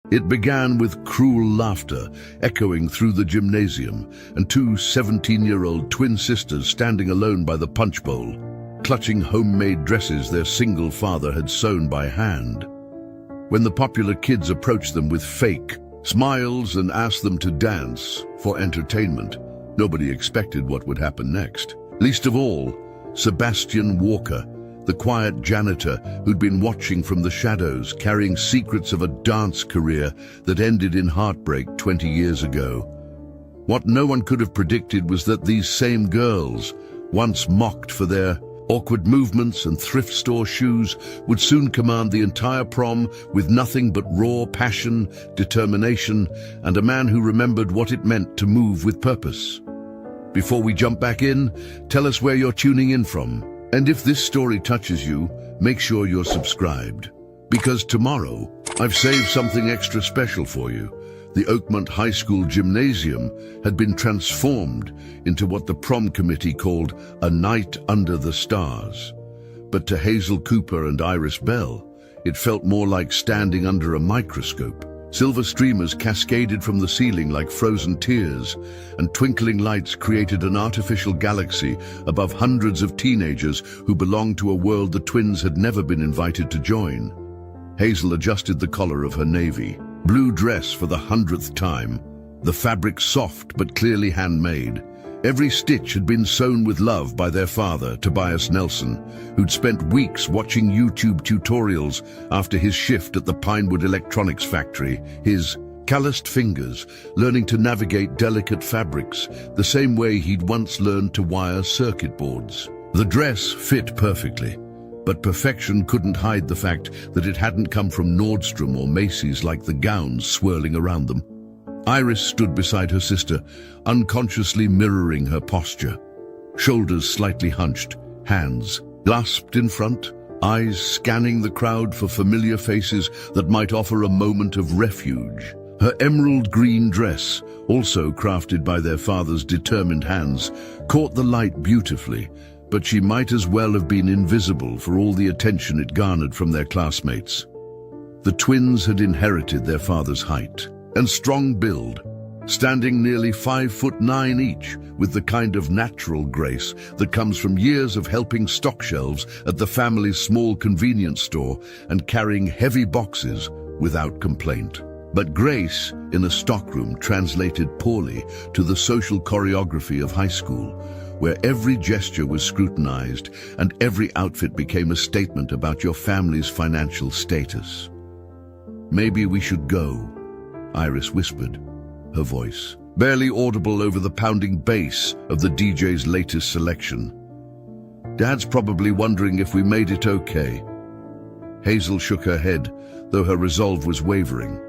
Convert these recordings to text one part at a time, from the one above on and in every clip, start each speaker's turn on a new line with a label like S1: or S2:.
S1: It began with cruel laughter echoing through the gymnasium and two 17-year-old twin sisters standing alone by the punch bowl, clutching homemade dresses their single father had sewn by hand. When the popular kids approached them with fake smiles and asked them to dance for entertainment, nobody expected what would happen next. Least of all, Sebastian Walker, the quiet janitor who'd been watching from the shadows, carrying secrets of a dance career that ended in heartbreak 20 years ago. What no one could have predicted was that these same girls, once mocked for their awkward movements and thrift store shoes, would soon command the entire prom with nothing but raw passion, determination, and a man who remembered what it meant to move with purpose. Before we jump back in, tell us where you're tuning in from. And if this story touches you, make sure you're subscribed. Because tomorrow, I've saved something extra special for you. The Oakmont High School gymnasium had been transformed into what the prom committee called a night under the stars. But to Hazel Cooper and Iris Bell, it felt more like standing under a microscope. Silver streamers cascaded from the ceiling like frozen tears, and twinkling lights created an artificial galaxy above hundreds of teenagers who belonged to a world the twins had never been invited to join. Hazel adjusted the collar of her navy blue dress for the 100th time, the fabric soft but clearly handmade. Every stitch had been sewn with love by their father, Tobias Nelson, who'd spent weeks watching YouTube tutorials after his shift at the Pinewood Electronics factory, his calloused fingers learning to navigate delicate fabrics the same way he'd once learned to wire circuit boards. The dress fit perfectly, but perfection couldn't hide the fact that it hadn't come from Nordstrom or Macy's like the gowns swirling around them. Iris stood beside her sister, unconsciously mirroring her posture. Shoulders slightly hunched, hands clasped in front, eyes scanning the crowd for familiar faces that might offer a moment of refuge. Her emerald green dress, also crafted by their father's determined hands, caught the light beautifully, but she might as well have been invisible for all the attention it garnered from their classmates. The twins had inherited their father's height and strong build, standing nearly 5'9" each, with the kind of natural grace that comes from years of helping stock shelves at the family's small convenience store and carrying heavy boxes without complaint. But grace in a stockroom translated poorly to the social choreography of high school, where every gesture was scrutinized and every outfit became a statement about your family's financial status. "Maybe we should go," Iris whispered, her voice barely audible over the pounding bass of the DJ's latest selection. "Dad's probably wondering if we made it okay." Hazel shook her head, though her resolve was wavering.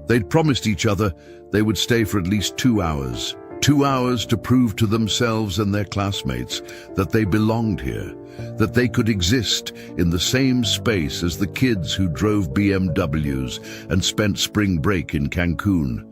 S1: They'd promised each other they would stay for at least 2 hours. 2 hours to prove to themselves and their classmates that they belonged here, that they could exist in the same space as the kids who drove BMWs and spent spring break in Cancun.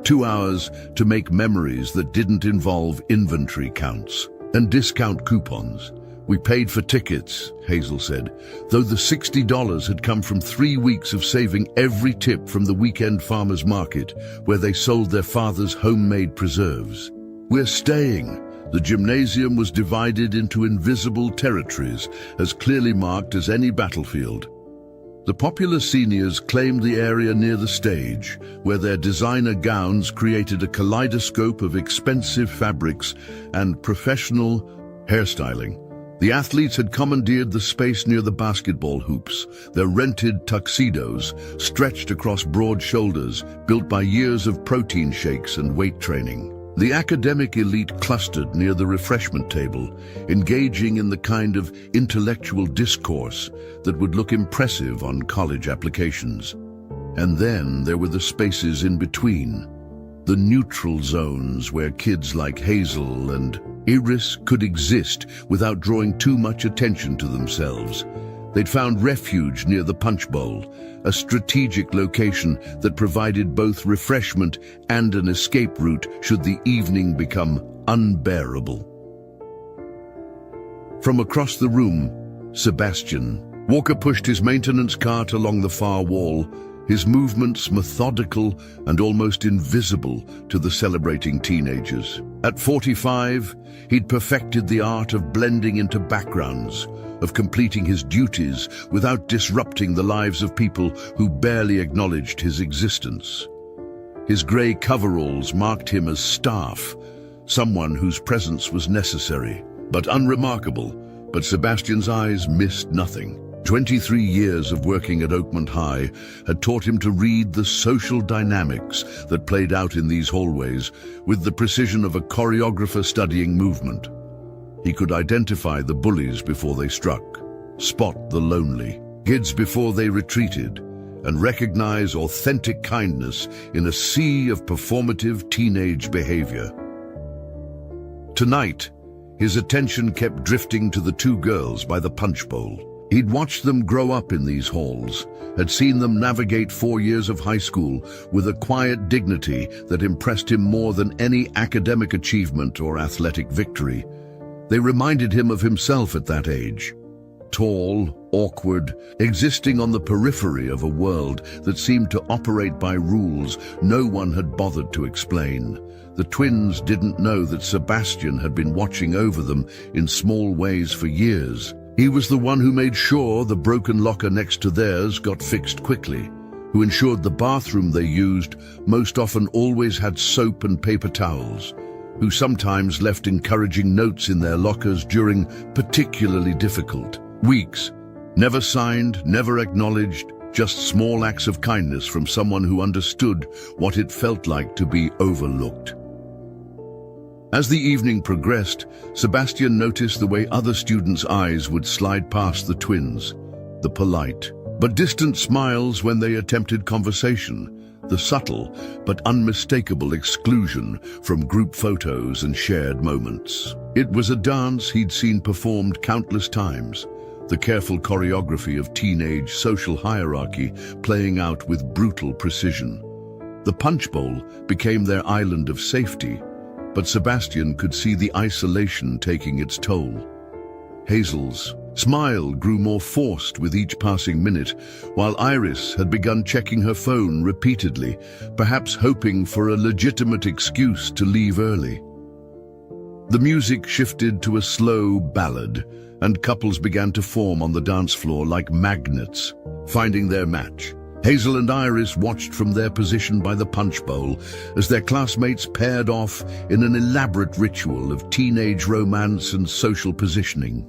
S1: 2 hours to make memories that didn't involve inventory counts and discount coupons. "We paid for tickets," Hazel said, though the $60 had come from 3 weeks of saving every tip from the weekend farmers market where they sold their father's homemade preserves. "We're staying." The gymnasium was divided into invisible territories, as clearly marked as any battlefield. The popular seniors claimed the area near the stage, where their designer gowns created a kaleidoscope of expensive fabrics and professional hairstyling. The athletes had commandeered the space near the basketball hoops, their rented tuxedos stretched across broad shoulders, built by years of protein shakes and weight training. The academic elite clustered near the refreshment table, engaging in the kind of intellectual discourse that would look impressive on college applications. And then there were the spaces in between, the neutral zones where kids like Hazel and Iris could exist without drawing too much attention to themselves. They'd found refuge near the punch bowl, a strategic location that provided both refreshment and an escape route should the evening become unbearable. From across the room, Sebastian Walker pushed his maintenance cart along the far wall, his movements methodical and almost invisible to the celebrating teenagers. At 45, he'd perfected the art of blending into backgrounds, of completing his duties without disrupting the lives of people who barely acknowledged his existence. His grey coveralls marked him as staff, someone whose presence was necessary, but unremarkable. But Sebastian's eyes missed nothing. 23 years of working at Oakmont High had taught him to read the social dynamics that played out in these hallways with the precision of a choreographer studying movement. He could identify the bullies before they struck, spot the lonely kids before they retreated, and recognize authentic kindness in a sea of performative teenage behavior. Tonight, his attention kept drifting to the two girls by the punch bowl. He'd watched them grow up in these halls, had seen them navigate 4 years of high school with a quiet dignity that impressed him more than any academic achievement or athletic victory. They reminded him of himself at that age. Tall, awkward, existing on the periphery of a world that seemed to operate by rules no one had bothered to explain. The twins didn't know that Sebastian had been watching over them in small ways for years. He was the one who made sure the broken locker next to theirs got fixed quickly, who ensured the bathroom they used most often always had soap and paper towels, who sometimes left encouraging notes in their lockers during particularly difficult weeks. Never signed, never acknowledged, just small acts of kindness from someone who understood what it felt like to be overlooked. As the evening progressed, Sebastian noticed the way other students' eyes would slide past the twins, the polite but distant smiles when they attempted conversation, the subtle but unmistakable exclusion from group photos and shared moments. It was a dance he'd seen performed countless times, the careful choreography of teenage social hierarchy playing out with brutal precision. The punch bowl became their island of safety, but Sebastian could see the isolation taking its toll. Hazel's smile grew more forced with each passing minute, while Iris had begun checking her phone repeatedly, perhaps hoping for a legitimate excuse to leave early. The music shifted to a slow ballad, and couples began to form on the dance floor like magnets, finding their match. Hazel and Iris watched from their position by the punch bowl as their classmates paired off in an elaborate ritual of teenage romance and social positioning.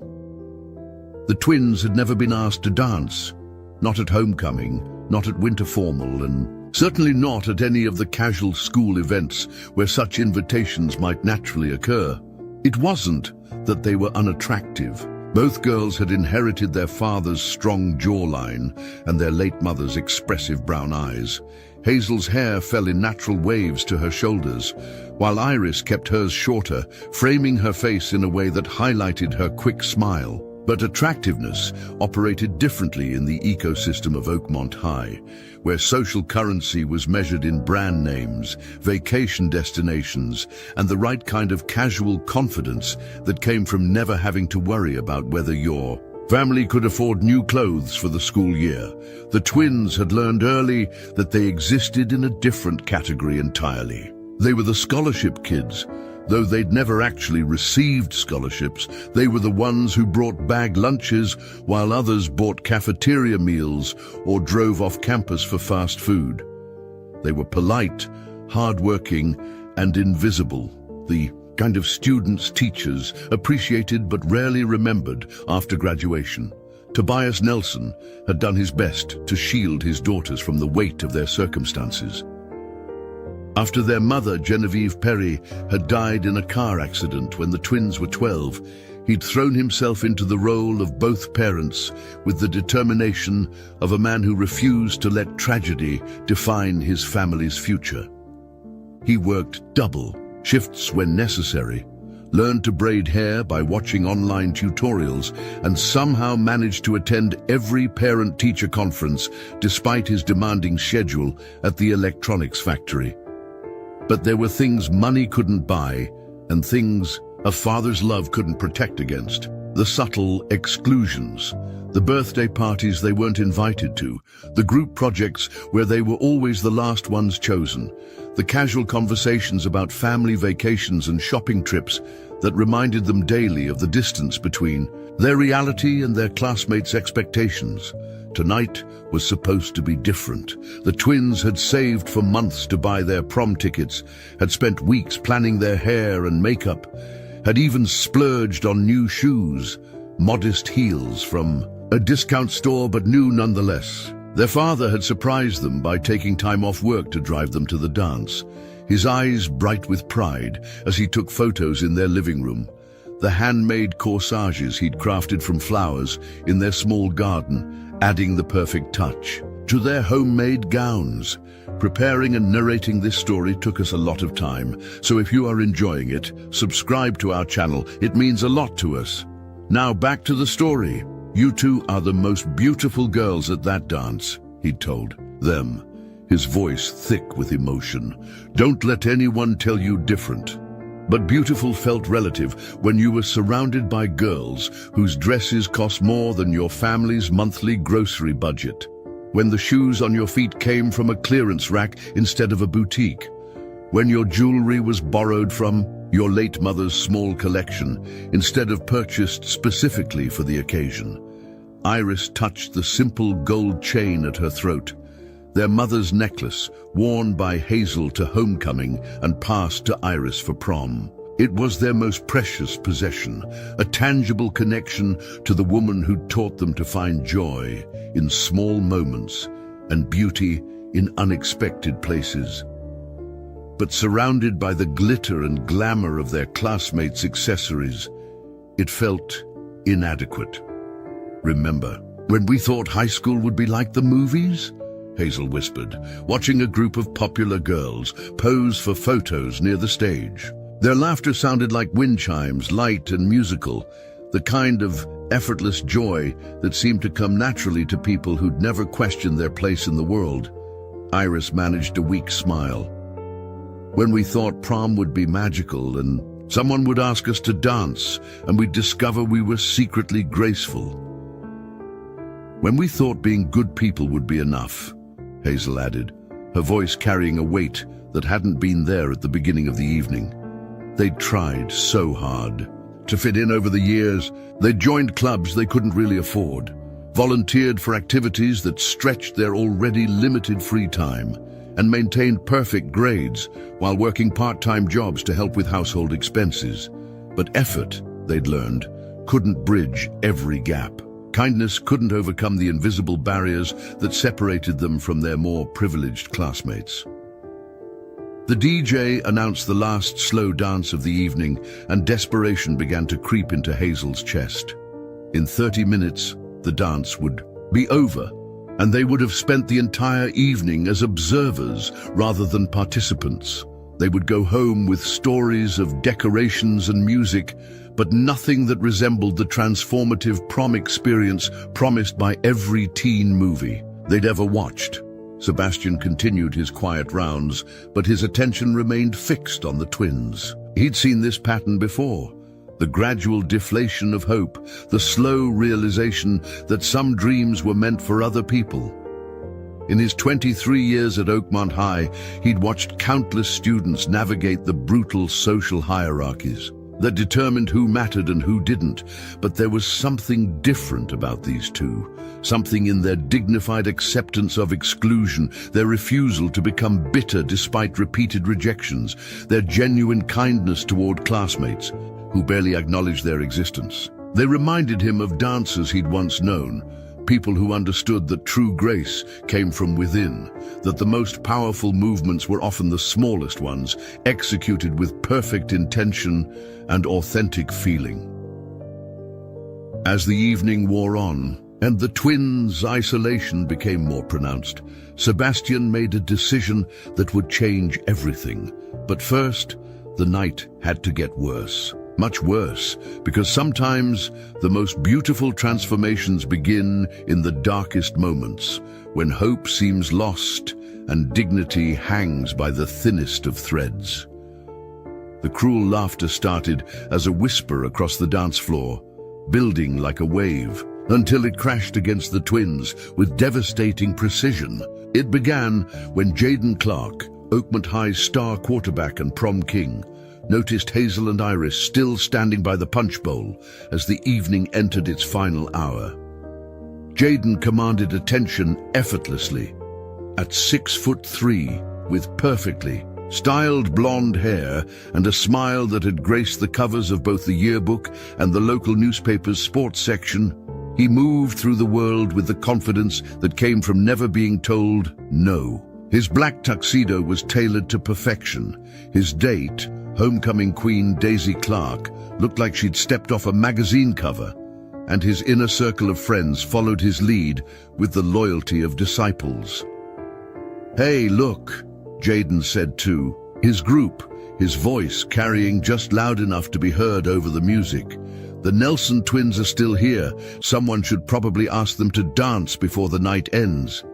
S1: The twins had never been asked to dance, not at homecoming, not at winter formal, and certainly not at any of the casual school events where such invitations might naturally occur. It wasn't that they were unattractive. Both girls had inherited their father's strong jawline and their late mother's expressive brown eyes. Hazel's hair fell in natural waves to her shoulders, while Iris kept hers shorter, framing her face in a way that highlighted her quick smile. But attractiveness operated differently in the ecosystem of Oakmont High, where social currency was measured in brand names, vacation destinations, and the right kind of casual confidence that came from never having to worry about whether your family could afford new clothes for the school year. The twins had learned early that they existed in a different category entirely. They were the scholarship kids. Though they'd never actually received scholarships, they were the ones who brought bag lunches while others bought cafeteria meals or drove off campus for fast food. They were polite, hardworking, and invisible, the kind of students teachers appreciated but rarely remembered after graduation. Tobias Nelson had done his best to shield his daughters from the weight of their circumstances. After their mother, Genevieve Perry, had died in a car accident when the twins were 12, he'd thrown himself into the role of both parents with the determination of a man who refused to let tragedy define his family's future. He worked double shifts when necessary, learned to braid hair by watching online tutorials, and somehow managed to attend every parent-teacher conference despite his demanding schedule at the electronics factory. But there were things money couldn't buy and things a father's love couldn't protect against. The subtle exclusions, the birthday parties they weren't invited to, the group projects where they were always the last ones chosen, the casual conversations about family vacations and shopping trips that reminded them daily of the distance between their reality and their classmates' expectations. Tonight was supposed to be different. The twins had saved for months to buy their prom tickets, had spent weeks planning their hair and makeup, had even splurged on new shoes, modest heels from a discount store but new nonetheless. Their father had surprised them by taking time off work to drive them to the dance, his eyes bright with pride as he took photos in their living room. The handmade corsages he'd crafted from flowers in their small garden, adding the perfect touch to their homemade gowns. Preparing and narrating this story took us a lot of time, so if you are enjoying it, subscribe to our channel. It means a lot to us. Now back to the story. You two are the most beautiful girls at that dance, he'd told them, his voice thick with emotion. Don't let anyone tell you different. But beautiful felt relative when you were surrounded by girls whose dresses cost more than your family's monthly grocery budget. When the shoes on your feet came from a clearance rack instead of a boutique. When your jewelry was borrowed from your late mother's small collection instead of purchased specifically for the occasion. Iris touched the simple gold chain at her throat, their mother's necklace, worn by Hazel to homecoming and passed to Iris for prom. It was their most precious possession, a tangible connection to the woman who'd taught them to find joy in small moments and beauty in unexpected places. But surrounded by the glitter and glamour of their classmates' accessories, it felt inadequate. Remember, when we thought high school would be like the movies? Hazel whispered, watching a group of popular girls pose for photos near the stage. Their laughter sounded like wind chimes, light and musical, the kind of effortless joy that seemed to come naturally to people who'd never questioned their place in the world. Iris managed a weak smile. When we thought prom would be magical and someone would ask us to dance and we'd discover we were secretly graceful. When we thought being good people would be enough, Hazel added, her voice carrying a weight that hadn't been there at the beginning of the evening. They'd tried so hard to fit in over the years. They'd joined clubs they couldn't really afford, volunteered for activities that stretched their already limited free time, and maintained perfect grades while working part-time jobs to help with household expenses. But effort, they'd learned, couldn't bridge every gap. Kindness couldn't overcome the invisible barriers that separated them from their more privileged classmates. The DJ announced the last slow dance of the evening, and desperation began to creep into Hazel's chest. In 30 minutes, the dance would be over, and they would have spent the entire evening as observers rather than participants. They would go home with stories of decorations and music, but nothing that resembled the transformative prom experience promised by every teen movie they'd ever watched. Sebastian continued his quiet rounds, but his attention remained fixed on the twins. He'd seen this pattern before, the gradual deflation of hope, the slow realization that some dreams were meant for other people. In his 23 years at Oakmont High, he'd watched countless students navigate the brutal social hierarchies that determined who mattered and who didn't. But there was something different about these two, something in their dignified acceptance of exclusion, their refusal to become bitter despite repeated rejections, their genuine kindness toward classmates who barely acknowledged their existence. They reminded him of dancers he'd once known, people who understood that true grace came from within, that the most powerful movements were often the smallest ones, executed with perfect intention and authentic feeling. As the evening wore on, and the twins' isolation became more pronounced, Sebastian made a decision that would change everything. But first, the night had to get worse. Much worse, because sometimes the most beautiful transformations begin in the darkest moments, when hope seems lost and dignity hangs by the thinnest of threads. The cruel laughter started as a whisper across the dance floor, building like a wave, until it crashed against the twins with devastating precision. It began when Jaden Clark, Oakmont High's star quarterback and prom king, noticed Hazel and Iris still standing by the punch bowl as the evening entered its final hour. Jaden commanded attention effortlessly. At 6'3", with perfectly styled blonde hair and a smile that had graced the covers of both the yearbook and the local newspaper's sports section, he moved through the world with the confidence that came from never being told no. His black tuxedo was tailored to perfection. His date, homecoming queen Daisy Clark, looked like she'd stepped off a magazine cover, and his inner circle of friends followed his lead with the loyalty of disciples. "Hey, look," Jaden said to his group, his voice carrying just loud enough to be heard over the music. "The Nelson twins are still here. Someone should probably ask them to dance before the night ends."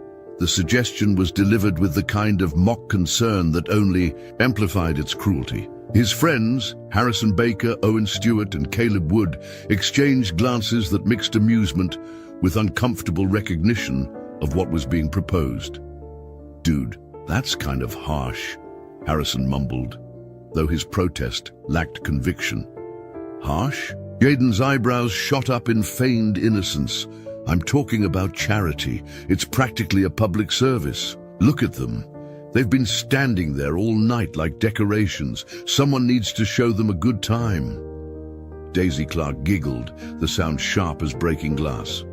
S1: The suggestion was delivered with the kind of mock concern that only amplified its cruelty. His friends, Harrison Baker, Owen Stewart, and Caleb Wood, exchanged glances that mixed amusement with uncomfortable recognition of what was being proposed. "Dude, that's kind of harsh," Harrison mumbled, though his protest lacked conviction. "Harsh?" Jaden's eyebrows shot up in feigned innocence. "I'm talking about charity. It's practically a public service. Look at them. They've been standing there all night like decorations. Someone needs to show them a good time." Daisy Clark giggled, the sound sharp as breaking glass.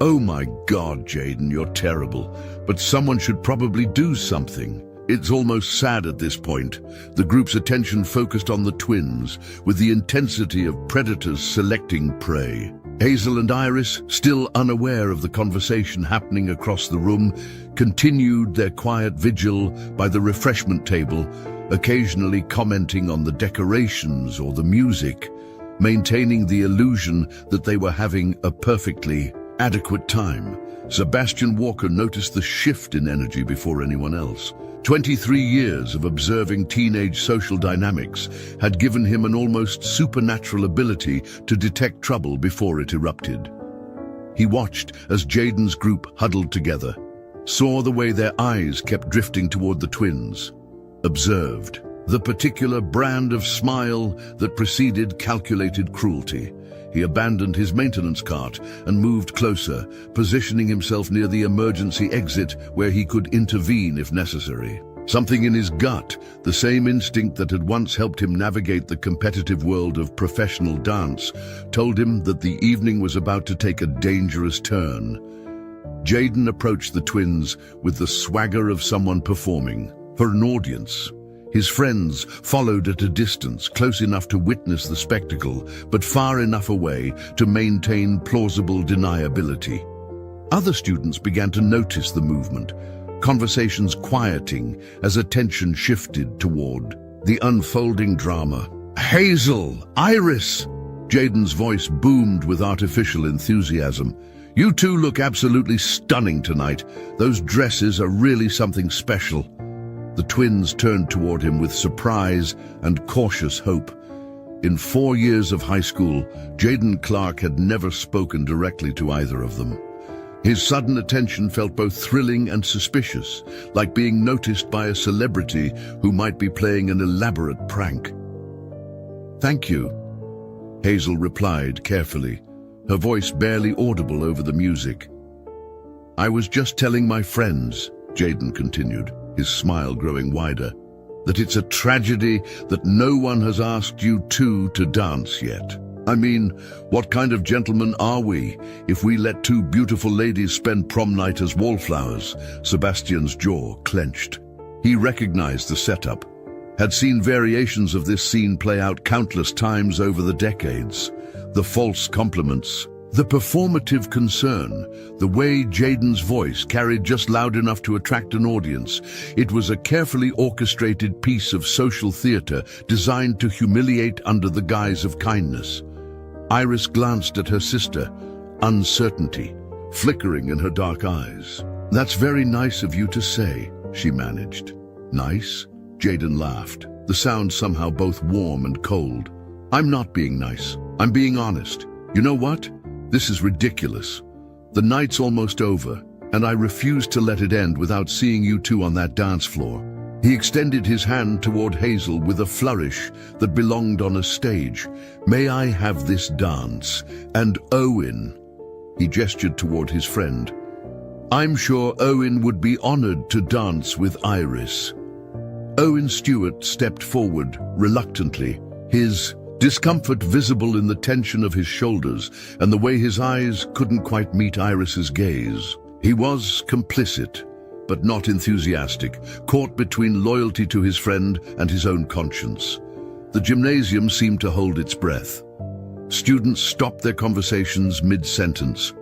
S1: "Oh my God, Jaden, you're terrible. But someone should probably do something." It's almost sad at this point. The group's attention focused on the twins, with the intensity of predators selecting prey. Hazel and Iris, still unaware of the conversation happening across the room, continued their quiet vigil by the refreshment table, occasionally commenting on the decorations or the music, maintaining the illusion that they were having a perfectly adequate time. Sebastian Walker noticed the shift in energy before anyone else. 23 years of observing teenage social dynamics had given him an almost supernatural ability to detect trouble before it erupted. He watched as Jaden's group huddled together, saw the way their eyes kept drifting toward the twins, observed the particular brand of smile that preceded calculated cruelty. He abandoned his maintenance cart and moved closer, positioning himself near the emergency exit where he could intervene if necessary. Something in his gut, the same instinct that had once helped him navigate the competitive world of professional dance, told him that the evening was about to take a dangerous turn. Jaden approached the twins with the swagger of someone performing for an audience. His friends followed at a distance, close enough to witness the spectacle, but far enough away to maintain plausible deniability. Other students began to notice the movement, conversations quieting as attention shifted toward the unfolding drama. "Hazel! Iris!" Jaden's voice boomed with artificial enthusiasm. "You two look absolutely stunning tonight. Those dresses are really something special." The twins turned toward him with surprise and cautious hope. In 4 years of high school, Jaden Clark had never spoken directly to either of them. His sudden attention felt both thrilling and suspicious, like being noticed by a celebrity who might be playing an elaborate prank. "Thank you," Hazel replied carefully, her voice barely audible over the music. "I was just telling my friends," Jaden continued, his smile growing wider, "that it's a tragedy that no one has asked you two to dance yet. I mean, what kind of gentlemen are we if we let two beautiful ladies spend prom night as wallflowers?" Sebastian's jaw clenched. He recognized the setup, had seen variations of this scene play out countless times over the decades. The false compliments, the performative concern, the way Jaden's voice carried just loud enough to attract an audience. It was a carefully orchestrated piece of social theater designed to humiliate under the guise of kindness. Iris glanced at her sister, uncertainty flickering in her dark eyes. "That's very nice of you to say," she managed. "Nice?" Jaden laughed, the sound somehow both warm and cold. "I'm not being nice. I'm being honest. You know what? This is ridiculous. The night's almost over, and I refuse to let it end without seeing you two on that dance floor." He extended his hand toward Hazel with a flourish that belonged on a stage. "May I have this dance? And Owen," he gestured toward his friend, "I'm sure Owen would be honored to dance with Iris." Owen Stewart stepped forward reluctantly, his discomfort visible in the tension of his shoulders and the way his eyes couldn't quite meet Iris's gaze. He was complicit, but not enthusiastic, caught between loyalty to his friend and his own conscience. The gymnasium seemed to hold its breath. Students stopped their conversations mid-sentence.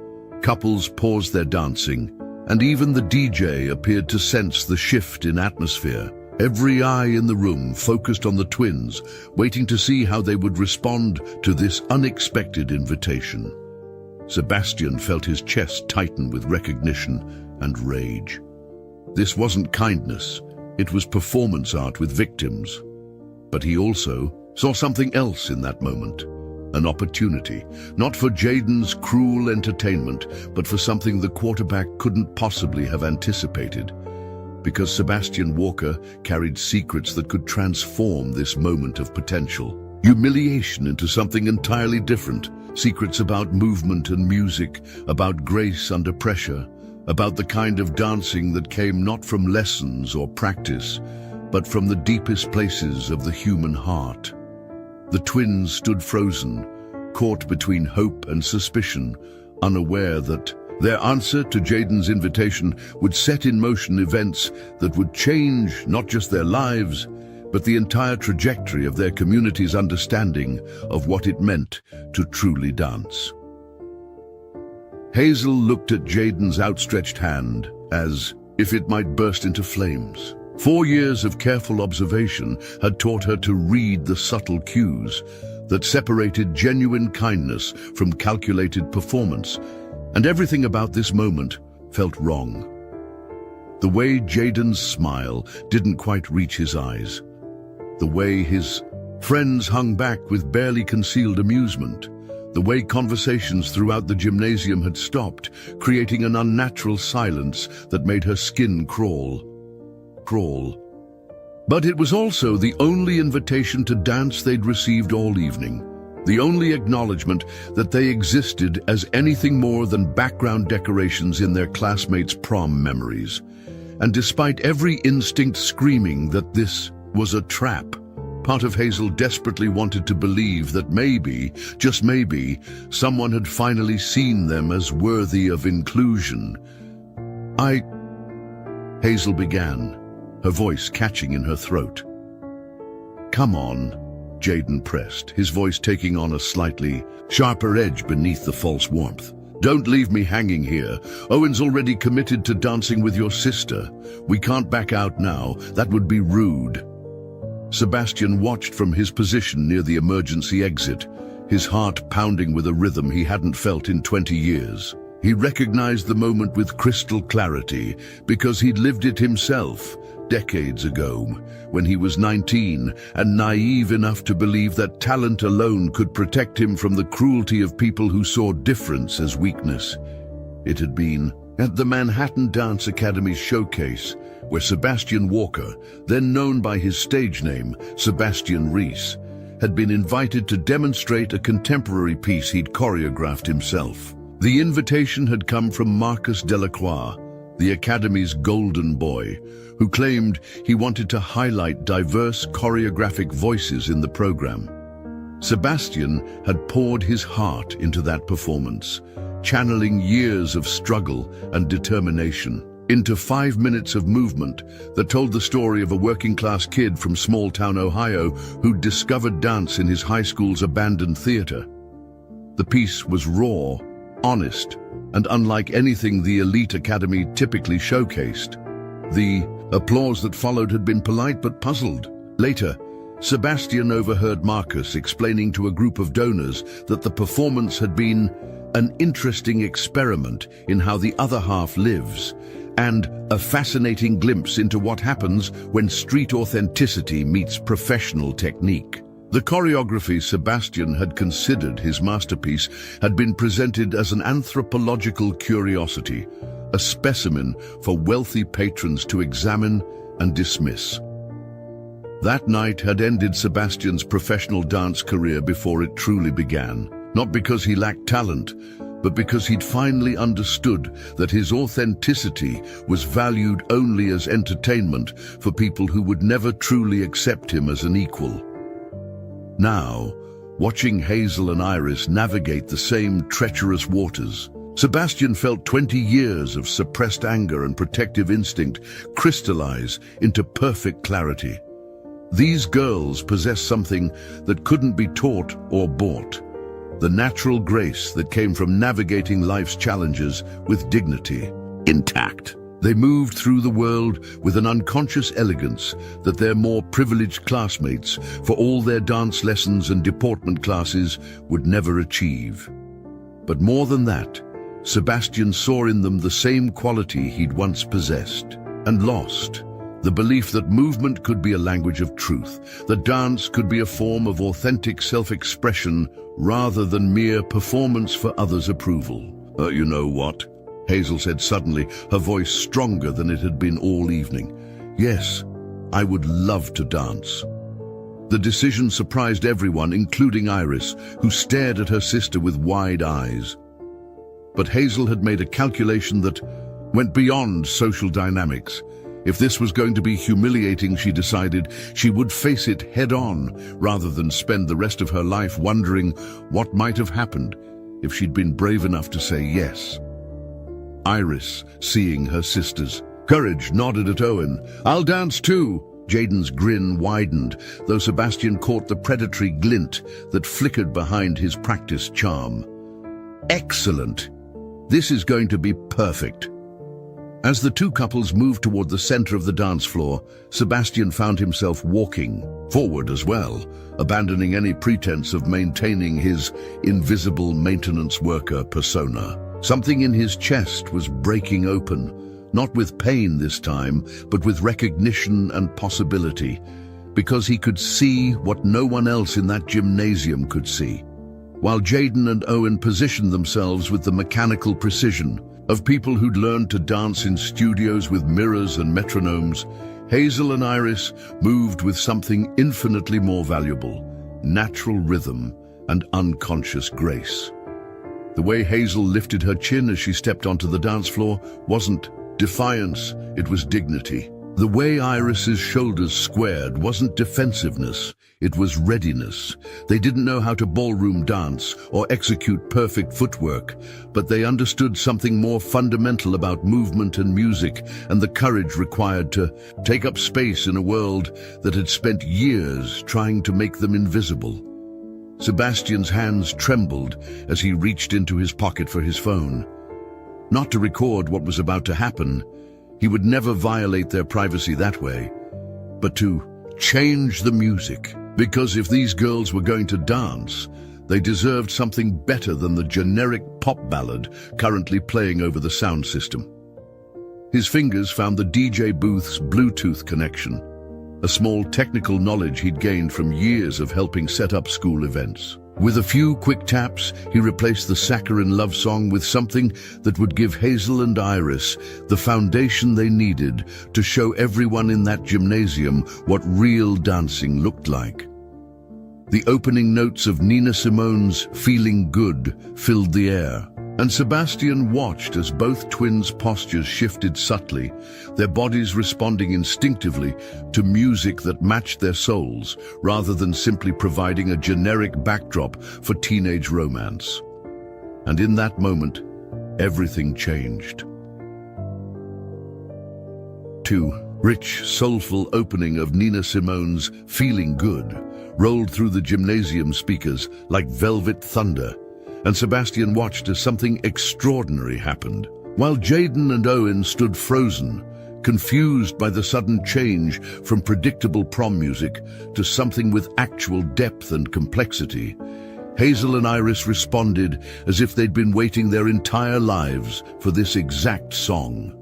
S1: Couples paused their dancing, and even the DJ appeared to sense the shift in atmosphere. Every eye in the room focused on the twins, waiting to see how they would respond to this unexpected invitation. Sebastian felt his chest tighten with recognition and rage. This wasn't kindness, it was performance art with victims. But he also saw something else in that moment. An opportunity, not for Jaden's cruel entertainment, but for something the quarterback couldn't possibly have anticipated. Because Sebastian Walker carried secrets that could transform this moment of potential. Humiliation into something entirely different. Secrets about movement and music, about grace under pressure, about the kind of dancing that came not from lessons or practice, but from the deepest places of the human heart. The twins stood frozen, caught between hope and suspicion, unaware that their answer to Jaden's invitation would set in motion events that would change not just their lives, but the entire trajectory of their community's understanding of what it meant to truly dance. Hazel looked at Jaden's outstretched hand as if it might burst into flames. 4 years of careful observation had taught her to read the subtle cues that separated genuine kindness from calculated performance, and everything about this moment felt wrong. The way Jaden's smile didn't quite reach his eyes, the way his friends hung back with barely concealed amusement, the way conversations throughout the gymnasium had stopped, creating an unnatural silence that made her skin crawl. But it was also the only invitation to dance they'd received all evening, the only acknowledgement that they existed as anything more than background decorations in their classmates' prom memories. And despite every instinct screaming that this was a trap, part of Hazel desperately wanted to believe that maybe, just maybe, someone had finally seen them as worthy of inclusion. Hazel began, her voice catching in her throat. "Come on," Jaden pressed, his voice taking on a slightly sharper edge beneath the false warmth. "Don't leave me hanging here. Owen's already committed to dancing with your sister. We can't back out now. That would be rude." Sebastian watched from his position near the emergency exit, his heart pounding with a rhythm he hadn't felt in 20 years. He recognized the moment with crystal clarity because he'd lived it himself decades ago, when he was 19 and naive enough to believe that talent alone could protect him from the cruelty of people who saw difference as weakness. It had been at the Manhattan Dance Academy's showcase, where Sebastian Walker, then known by his stage name, Sebastian Reese, had been invited to demonstrate a contemporary piece he'd choreographed himself. The invitation had come from Marcus Delacroix, the Academy's golden boy, who claimed he wanted to highlight diverse choreographic voices in the program. Sebastian had poured his heart into that performance, channeling years of struggle and determination into 5 minutes of movement that told the story of a working-class kid from small-town Ohio who discovered dance in his high school's abandoned theater. The piece was raw, honest, and unlike anything the elite academy typically showcased. The applause that followed had been polite but puzzled. Later, Sebastian overheard Marcus explaining to a group of donors that the performance had been an interesting experiment in how the other half lives, and a fascinating glimpse into what happens when street authenticity meets professional technique. The choreography Sebastian had considered his masterpiece had been presented as an anthropological curiosity, a specimen for wealthy patrons to examine and dismiss. That night had ended Sebastian's professional dance career before it truly began, not because he lacked talent, but because he'd finally understood that his authenticity was valued only as entertainment for people who would never truly accept him as an equal. Now, watching Hazel and Iris navigate the same treacherous waters, Sebastian felt 20 years of suppressed anger and protective instinct crystallize into perfect clarity. These girls possess something that couldn't be taught or bought, the natural grace that came from navigating life's challenges with dignity intact. They moved through the world with an unconscious elegance that their more privileged classmates, for all their dance lessons and deportment classes, would never achieve. But more than that, Sebastian saw in them the same quality he'd once possessed and lost. The belief that movement could be a language of truth, that dance could be a form of authentic self-expression rather than mere performance for others' approval. You know what? Hazel said suddenly, her voice stronger than it had been all evening. Yes, I would love to dance. The decision surprised everyone, including Iris, who stared at her sister with wide eyes. But Hazel had made a calculation that went beyond social dynamics. If this was going to be humiliating, she decided, she would face it head-on, rather than spend the rest of her life wondering what might have happened if she'd been brave enough to say yes. Iris, seeing her sister's courage, nodded at Owen. "I'll dance too." Jaden's grin widened, though Sebastian caught the predatory glint that flickered behind his practiced charm. "Excellent. This is going to be perfect." As the two couples moved toward the center of the dance floor, Sebastian found himself walking forward as well, abandoning any pretense of maintaining his invisible maintenance worker persona. Something in his chest was breaking open, not with pain this time, but with recognition and possibility, because he could see what no one else in that gymnasium could see. While Jaden and Owen positioned themselves with the mechanical precision of people who'd learned to dance in studios with mirrors and metronomes, Hazel and Iris moved with something infinitely more valuable: natural rhythm and unconscious grace. The way Hazel lifted her chin as she stepped onto the dance floor wasn't defiance, it was dignity. The way Iris's shoulders squared wasn't defensiveness, it was readiness. They didn't know how to ballroom dance or execute perfect footwork, but they understood something more fundamental about movement and music and the courage required to take up space in a world that had spent years trying to make them invisible. Sebastian's hands trembled as he reached into his pocket for his phone. Not to record what was about to happen, he would never violate their privacy that way, but to change the music. Because if these girls were going to dance, they deserved something better than the generic pop ballad currently playing over the sound system. His fingers found the DJ booth's Bluetooth connection, a small technical knowledge he'd gained from years of helping set up school events. With a few quick taps, he replaced the saccharine love song with something that would give Hazel and Iris the foundation they needed to show everyone in that gymnasium what real dancing looked like. The opening notes of Nina Simone's "Feeling Good" filled the air, and Sebastian watched as both twins' postures shifted subtly, their bodies responding instinctively to music that matched their souls, rather than simply providing a generic backdrop for teenage romance. And in that moment, everything changed. To rich, soulful opening of Nina Simone's "Feeling Good" rolled through the gymnasium speakers like velvet thunder, and Sebastian watched as something extraordinary happened. While Jaden and Owen stood frozen, confused by the sudden change from predictable prom music to something with actual depth and complexity, Hazel and Iris responded as if they'd been waiting their entire lives for this exact song.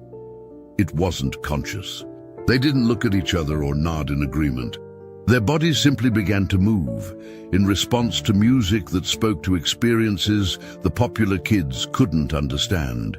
S1: It wasn't conscious. They didn't look at each other or nod in agreement. Their bodies simply began to move, in response to music that spoke to experiences the popular kids couldn't understand.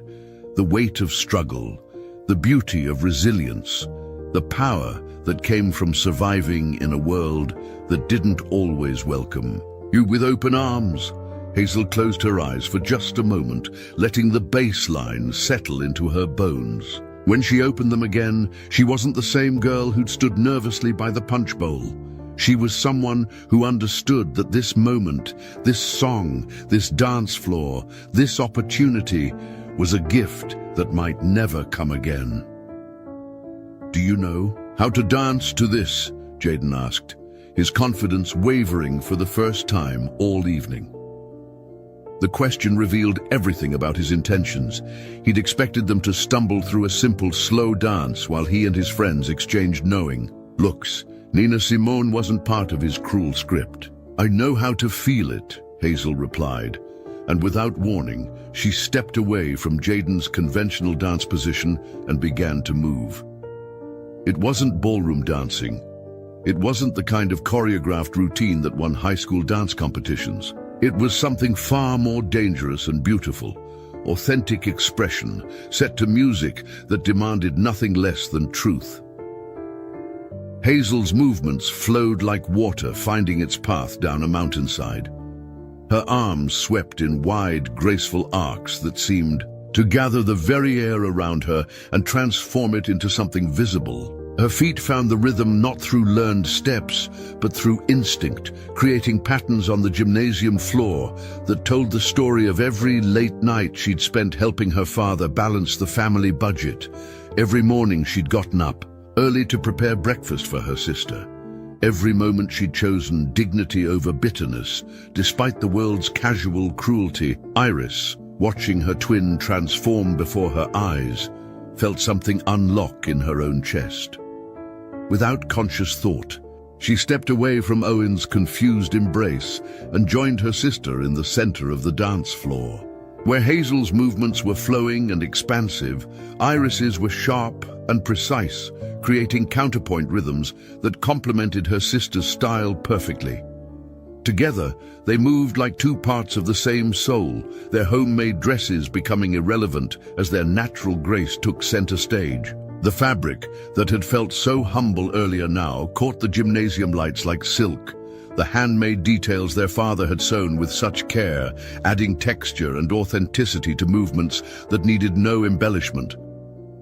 S1: The weight of struggle, the beauty of resilience, the power that came from surviving in a world that didn't always welcome you with open arms. Hazel closed her eyes for just a moment, letting the bass line settle into her bones. When she opened them again, she wasn't the same girl who'd stood nervously by the punch bowl. She was someone who understood that this moment, this song, this dance floor, this opportunity was a gift that might never come again. "Do you know how to dance to this?" Jaden asked, his confidence wavering for the first time all evening. The question revealed everything about his intentions. He'd expected them to stumble through a simple, slow dance while he and his friends exchanged knowing looks. Nina Simone wasn't part of his cruel script. "I know how to feel it," Hazel replied, and without warning, she stepped away from Jaden's conventional dance position and began to move. It wasn't ballroom dancing. It wasn't the kind of choreographed routine that won high school dance competitions. It was something far more dangerous and beautiful, authentic expression set to music that demanded nothing less than truth. Hazel's movements flowed like water finding its path down a mountainside. Her arms swept in wide, graceful arcs that seemed to gather the very air around her and transform it into something visible. Her feet found the rhythm not through learned steps, but through instinct, creating patterns on the gymnasium floor that told the story of every late night she'd spent helping her father balance the family budget. Every morning she'd gotten up early to prepare breakfast for her sister. Every moment she'd chosen dignity over bitterness, despite the world's casual cruelty. Iris, watching her twin transform before her eyes, felt something unlock in her own chest. Without conscious thought, she stepped away from Owen's confused embrace and joined her sister in the center of the dance floor. Where Hazel's movements were flowing and expansive, Iris's were sharp and precise, creating counterpoint rhythms that complemented her sister's style perfectly. Together, they moved like two parts of the same soul, their homemade dresses becoming irrelevant as their natural grace took center stage. The fabric that had felt so humble earlier now caught the gymnasium lights like silk. The handmade details their father had sewn with such care, adding texture and authenticity to movements that needed no embellishment.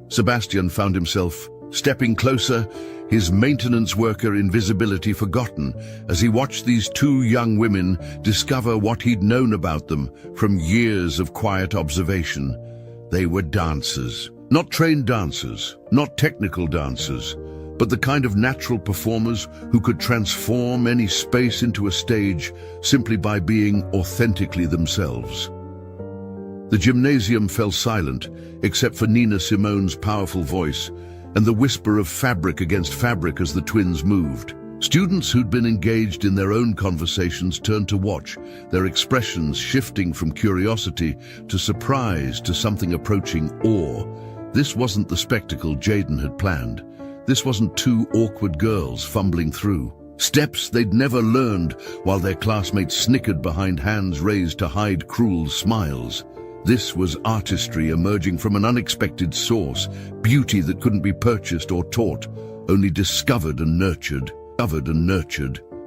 S1: Sebastian found himself stepping closer, his maintenance worker invisibility forgotten, as he watched these two young women discover what he'd known about them from years of quiet observation. They were dancers. Not trained dancers, not technical dancers, but the kind of natural performers who could transform any space into a stage simply by being authentically themselves. The gymnasium fell silent, except for Nina Simone's powerful voice and the whisper of fabric against fabric as the twins moved. Students who'd been engaged in their own conversations turned to watch, their expressions shifting from curiosity to surprise to something approaching awe. This wasn't the spectacle Jaden had planned. This wasn't two awkward girls fumbling through steps they'd never learned while their classmates snickered behind hands raised to hide cruel smiles. This was artistry emerging from an unexpected source, beauty that couldn't be purchased or taught, only discovered and nurtured.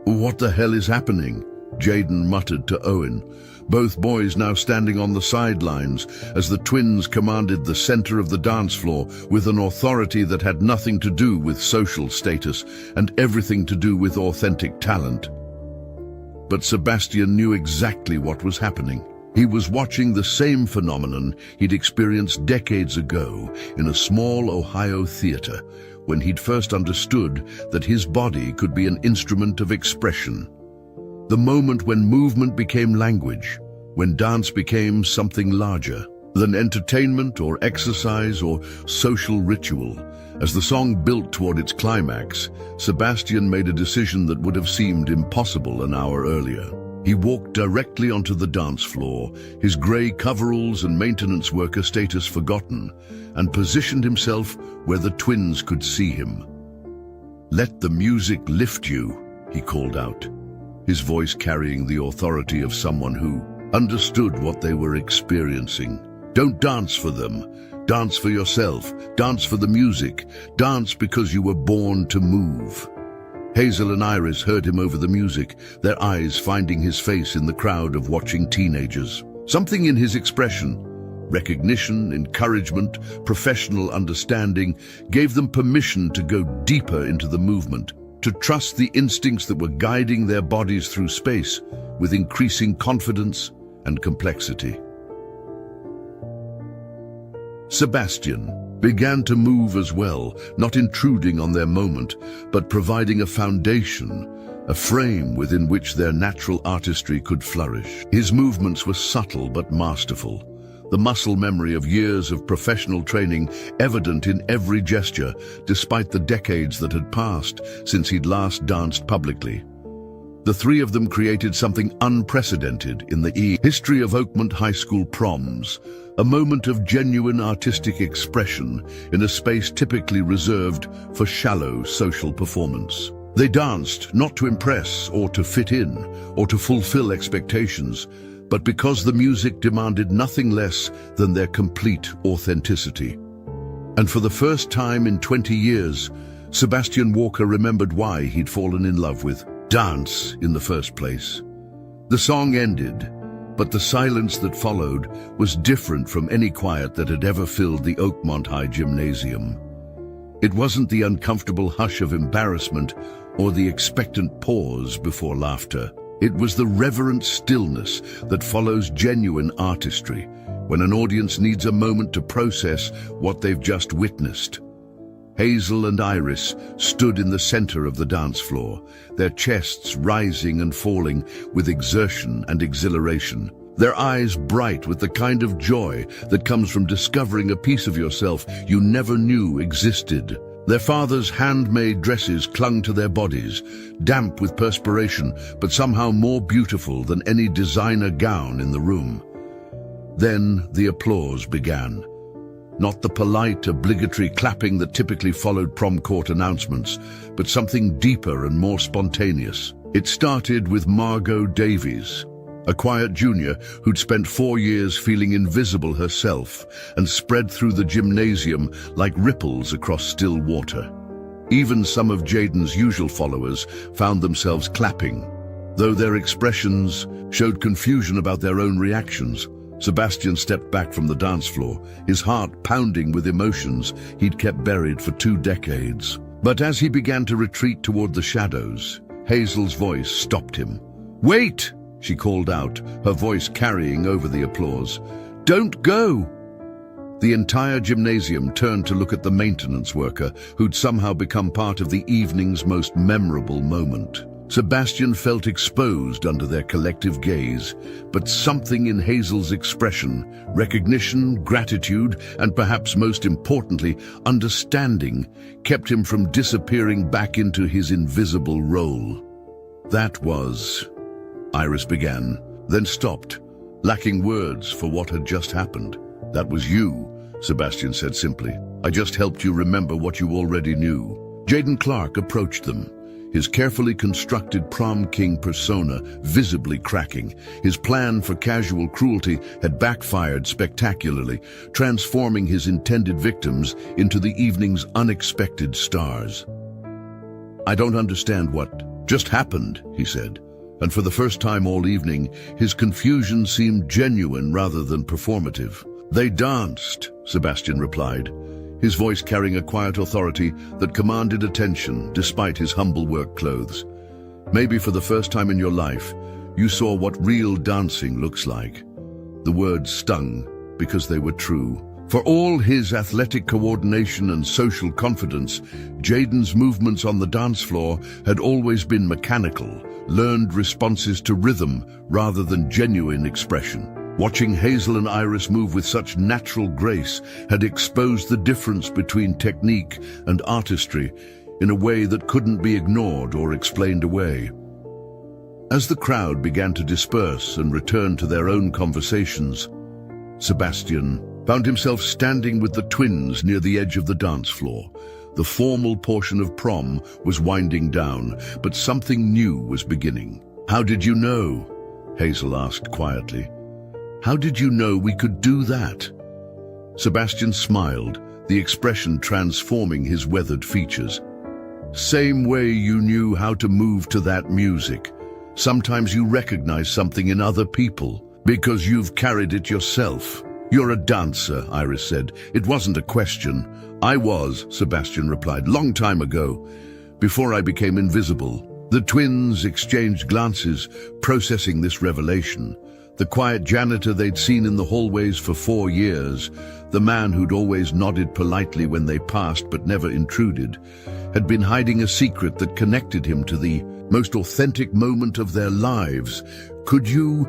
S1: "What the hell is happening?" Jaden muttered to Owen, both boys now standing on the sidelines as the twins commanded the center of the dance floor with an authority that had nothing to do with social status and everything to do with authentic talent. But Sebastian knew exactly what was happening. He was watching the same phenomenon he'd experienced decades ago in a small Ohio theater, when he'd first understood that his body could be an instrument of expression. The moment when movement became language, when dance became something larger than entertainment or exercise or social ritual. As the song built toward its climax, Sebastian made a decision that would have seemed impossible an hour earlier. He walked directly onto the dance floor, his grey coveralls and maintenance worker status forgotten, and positioned himself where the twins could see him. "Let the music lift you," he called out, his voice carrying the authority of someone who understood what they were experiencing. Don't dance for them. Dance for yourself. Dance for the music. Dance because you were born to move. Hazel and Iris heard him over the music, their eyes finding his face in the crowd of watching teenagers. Something in his expression, recognition, encouragement, professional understanding, gave them permission to go deeper into the movement, to trust the instincts that were guiding their bodies through space with increasing confidence and complexity. Sebastian began to move as well, not intruding on their moment, but providing a foundation, a frame within which their natural artistry could flourish. His movements were subtle but masterful, the muscle memory of years of professional training evident in every gesture, despite the decades that had passed since he'd last danced publicly. The three of them created something unprecedented in the history of Oakmont High School proms, a moment of genuine artistic expression in a space typically reserved for shallow social performance. They danced not to impress or to fit in or to fulfill expectations, but because the music demanded nothing less than their complete authenticity. And for the first time in 20 years, Sebastian Walker remembered why he'd fallen in love with dance in the first place. The song ended, but the silence that followed was different from any quiet that had ever filled the Oakmont High gymnasium. It wasn't the uncomfortable hush of embarrassment or the expectant pause before laughter. It was the reverent stillness that follows genuine artistry, when an audience needs a moment to process what they've just witnessed. Hazel and Iris stood in the center of the dance floor, their chests rising and falling with exertion and exhilaration, their eyes bright with the kind of joy that comes from discovering a piece of yourself you never knew existed. Their father's handmade dresses clung to their bodies, damp with perspiration, but somehow more beautiful than any designer gown in the room. Then the applause began. Not the polite, obligatory clapping that typically followed prom court announcements, but something deeper and more spontaneous. It started with Margot Davies, a quiet junior who'd spent 4 years feeling invisible herself and spread through the gymnasium like ripples across still water. Even some of Jaden's usual followers found themselves clapping, though their expressions showed confusion about their own reactions. Sebastian stepped back from the dance floor, his heart pounding with emotions he'd kept buried for 2 decades. But as he began to retreat toward the shadows, Hazel's voice stopped him. "Wait!" she called out, her voice carrying over the applause. "Don't go!" The entire gymnasium turned to look at the maintenance worker who'd somehow become part of the evening's most memorable moment. Sebastian felt exposed under their collective gaze, but something in Hazel's expression, recognition, gratitude, and perhaps most importantly, understanding, kept him from disappearing back into his invisible role. "That was..." Iris began, then stopped, lacking words for what had just happened. "That was you," Sebastian said simply. "I just helped you remember what you already knew." Jaden Clark approached them, his carefully constructed prom king persona visibly cracking. His plan for casual cruelty had backfired spectacularly, transforming his intended victims into the evening's unexpected stars. "I don't understand what just happened," he said, and for the first time all evening, his confusion seemed genuine rather than performative. "They danced," Sebastian replied, his voice carrying a quiet authority that commanded attention despite his humble work clothes. "Maybe for the first time in your life, you saw what real dancing looks like." The words stung because they were true. For all his athletic coordination and social confidence, Jaden's movements on the dance floor had always been mechanical, learned responses to rhythm rather than genuine expression. Watching Hazel and Iris move with such natural grace had exposed the difference between technique and artistry in a way that couldn't be ignored or explained away. As the crowd began to disperse and return to their own conversations, Sebastian found himself standing with the twins near the edge of the dance floor, The formal portion of prom was winding down, but something new was beginning. "How did you know?" Hazel asked quietly. "How did you know we could do that?" Sebastian smiled, the expression transforming his weathered features. "Same way you knew how to move to that music. Sometimes you recognize something in other people because you've carried it yourself." "You're a dancer," Iris said. "It wasn't a question." "I was," Sebastian replied, "long time ago, before I became invisible." The twins exchanged glances, processing this revelation. The quiet janitor they'd seen in the hallways for 4 years, the man who'd always nodded politely when they passed but never intruded, had been hiding a secret that connected him to the most authentic moment of their lives. "Could you—"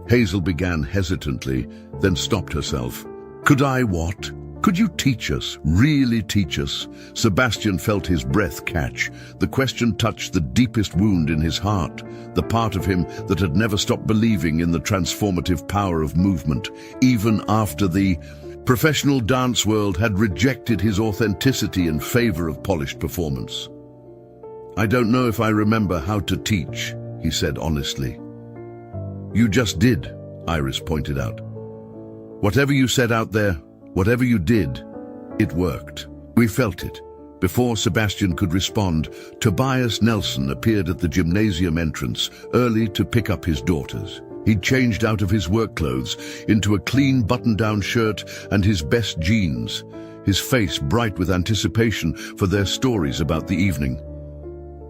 S1: Hazel began hesitantly, then stopped herself. "Could I what? Could you teach us, really teach us?" Sebastian felt his breath catch. The question touched the deepest wound in his heart, the part of him that had never stopped believing in the transformative power of movement, even after the professional dance world had rejected his authenticity in favor of polished performance. "I don't know if I remember how to teach," he said honestly. "You just did," Iris pointed out. "Whatever you said out there, whatever you did, it worked. We felt it." Before Sebastian could respond, Tobias Nelson appeared at the gymnasium entrance, early to pick up his daughters. He'd changed out of his work clothes into a clean button-down shirt and his best jeans, his face bright with anticipation for their stories about the evening.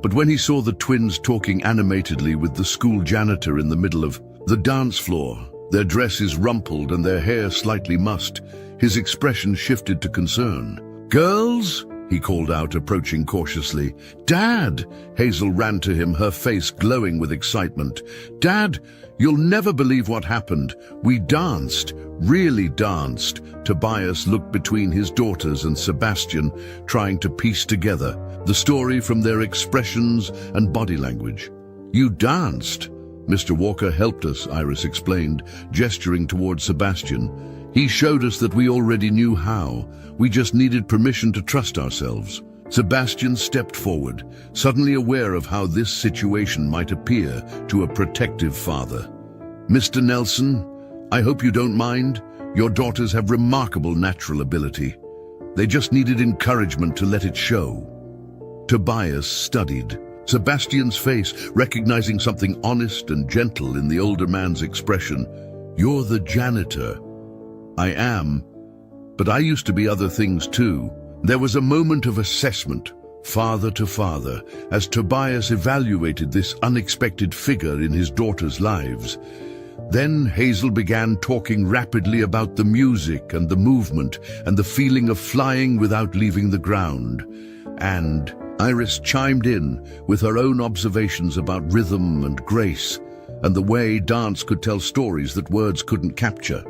S1: But when he saw the twins talking animatedly with the school janitor in the middle of the dance floor, their dresses rumpled and their hair slightly mussed, his expression shifted to concern. "Girls?" he called out, approaching cautiously. "Dad!" Hazel ran to him, her face glowing with excitement. "Dad, you'll never believe what happened. We danced, really danced." Tobias looked between his daughters and Sebastian, trying to piece together the story from their expressions and body language. "You danced?" "Mr. Walker helped us," Iris explained, gesturing toward Sebastian. "He showed us that we already knew how. We just needed permission to trust ourselves." Sebastian stepped forward, suddenly aware of how this situation might appear to a protective father. "Mr. Nelson, I hope you don't mind. Your daughters have remarkable natural ability. They just needed encouragement to let it show." Tobias studied Sebastian's face, recognizing something honest and gentle in the older man's expression. "You're the janitor." "I am, but I used to be other things too." There was a moment of assessment, father to father, as Tobias evaluated this unexpected figure in his daughters' lives. Then Hazel began talking rapidly about the music and the movement and the feeling of flying without leaving the ground. And Iris chimed in with her own observations about rhythm and grace, and the way dance could tell stories that words couldn't capture.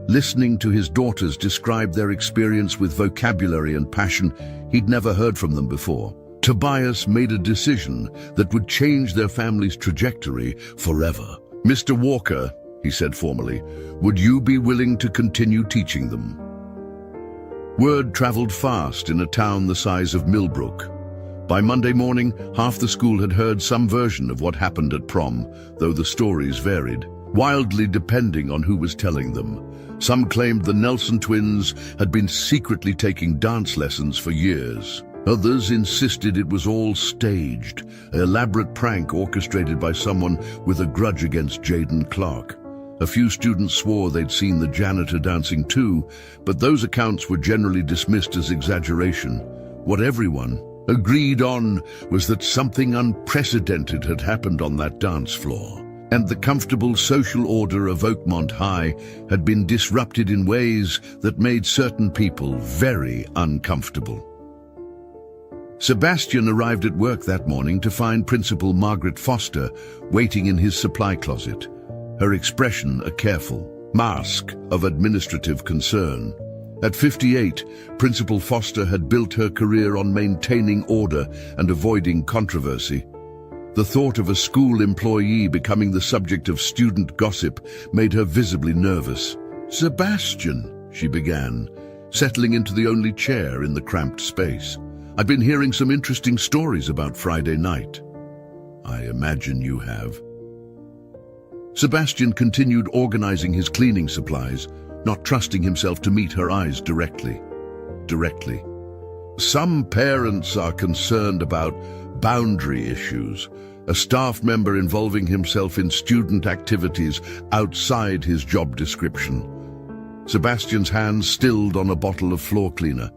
S1: Listening to his daughters describe their experience with vocabulary and passion he'd never heard from them before, Tobias made a decision that would change their family's trajectory forever. "Mr. Walker," he said formally, "would you be willing to continue teaching them?" Word traveled fast in a town the size of Millbrook. By Monday morning, half the school had heard some version of what happened at prom, though the stories varied, wildly depending on who was telling them. Some claimed the Nelson twins had been secretly taking dance lessons for years. Others insisted it was all staged, an elaborate prank orchestrated by someone with a grudge against Jaden Clark. A few students swore they'd seen the janitor dancing too, but those accounts were generally dismissed as exaggeration. What everyone agreed on was that something unprecedented had happened on that dance floor, and the comfortable social order of Oakmont High had been disrupted in ways that made certain people very uncomfortable. Sebastian arrived at work that morning to find Principal Margaret Foster waiting in his supply closet, her expression a careful mask of administrative concern. At 58, Principal Foster had built her career on maintaining order and avoiding controversy. The thought of a school employee becoming the subject of student gossip made her visibly nervous. "Sebastian," she began, settling into the only chair in the cramped space. "I've been hearing some interesting stories about Friday night." "I imagine you have." Sebastian continued organizing his cleaning supplies, not trusting himself to meet her eyes directly. "Some parents are concerned about boundary issues, a staff member involving himself in student activities outside his job description." Sebastian's hands stilled on a bottle of floor cleaner.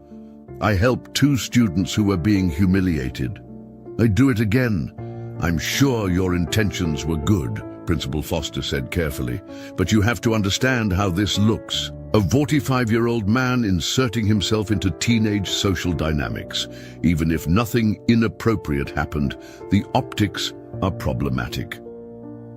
S1: "I helped 2 students who were being humiliated." "I'd do it again." "I'm sure your intentions were good," Principal Foster said carefully, "but you have to understand how this looks. A 45-year-old man inserting himself into teenage social dynamics. Even if nothing inappropriate happened, the optics are problematic."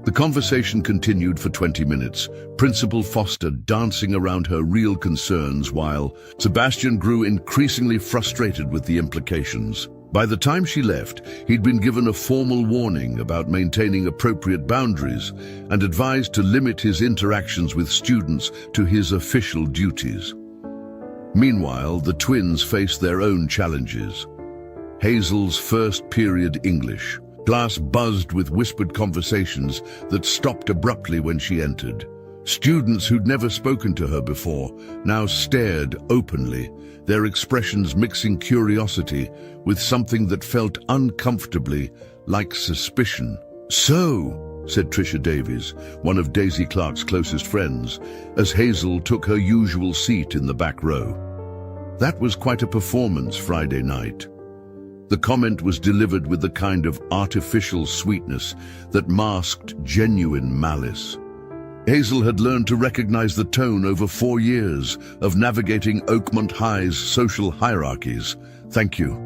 S1: The conversation continued for 20 minutes, Principal Foster dancing around her real concerns while Sebastian grew increasingly frustrated with the implications. By the time she left, he'd been given a formal warning about maintaining appropriate boundaries and advised to limit his interactions with students to his official duties. Meanwhile, the twins faced their own challenges. Hazel's first period English. Class buzzed with whispered conversations that stopped abruptly when she entered. Students who'd never spoken to her before now stared openly, their expressions mixing curiosity with something that felt uncomfortably like suspicion. "So," said Trisha Davies, one of Daisy Clark's closest friends, as Hazel took her usual seat in the back row. "That was quite a performance Friday night." The comment was delivered with the kind of artificial sweetness that masked genuine malice. Hazel had learned to recognize the tone over 4 years of navigating Oakmont High's social hierarchies. "Thank you,"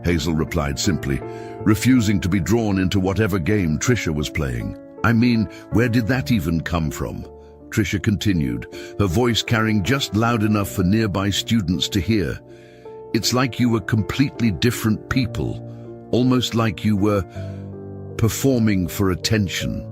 S1: Hazel replied simply, refusing to be drawn into whatever game Trisha was playing. "I mean, where did that even come from?" Trisha continued, her voice carrying just loud enough for nearby students to hear. "It's like you were completely different people, almost like you were performing for attention."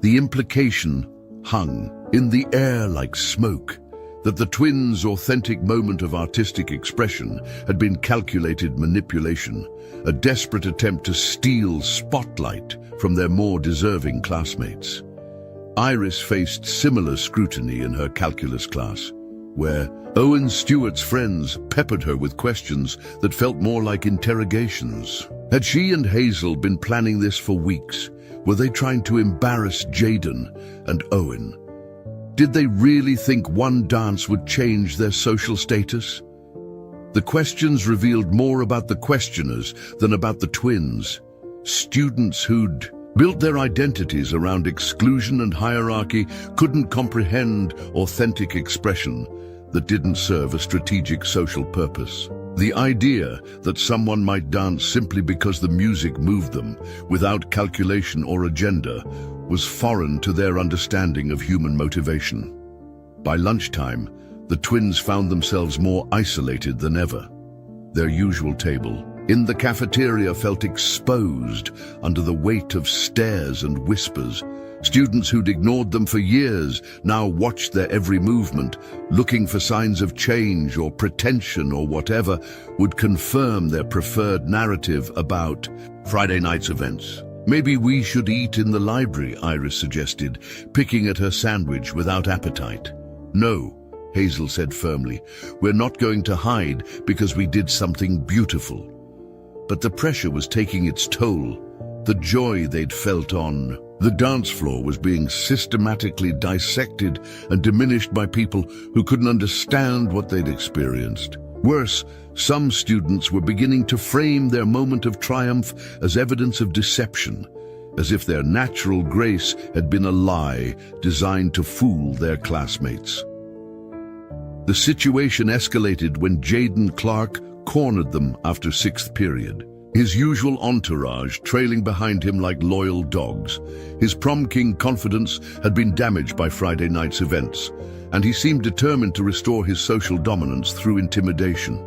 S1: The implication hung in the air like smoke, that the twins' authentic moment of artistic expression had been calculated manipulation, a desperate attempt to steal spotlight from their more deserving classmates. Iris faced similar scrutiny in her calculus class, where Owen Stewart's friends peppered her with questions that felt more like interrogations. Had she and Hazel been planning this for weeks? Were they trying to embarrass Jaden and Owen? Did they really think one dance would change their social status? The questions revealed more about the questioners than about the twins. Students who'd built their identities around exclusion and hierarchy couldn't comprehend authentic expression that didn't serve a strategic social purpose. The idea that someone might dance simply because the music moved them, without calculation or agenda, was foreign to their understanding of human motivation. By lunchtime, the twins found themselves more isolated than ever. Their usual table in the cafeteria felt exposed under the weight of stares and whispers. Students who'd ignored them for years now watched their every movement, looking for signs of change or pretension or whatever would confirm their preferred narrative about Friday night's events. "Maybe we should eat in the library," Iris suggested, picking at her sandwich without appetite. "No," Hazel said firmly. "We're not going to hide because we did something beautiful." But the pressure was taking its toll. The joy they'd felt on the dance floor was being systematically dissected and diminished by people who couldn't understand what they'd experienced. Worse, some students were beginning to frame their moment of triumph as evidence of deception, as if their natural grace had been a lie designed to fool their classmates. The situation escalated when Jaden Clark cornered them after 6th period. His usual entourage trailing behind him like loyal dogs. His prom king confidence had been damaged by Friday night's events, and he seemed determined to restore his social dominance through intimidation.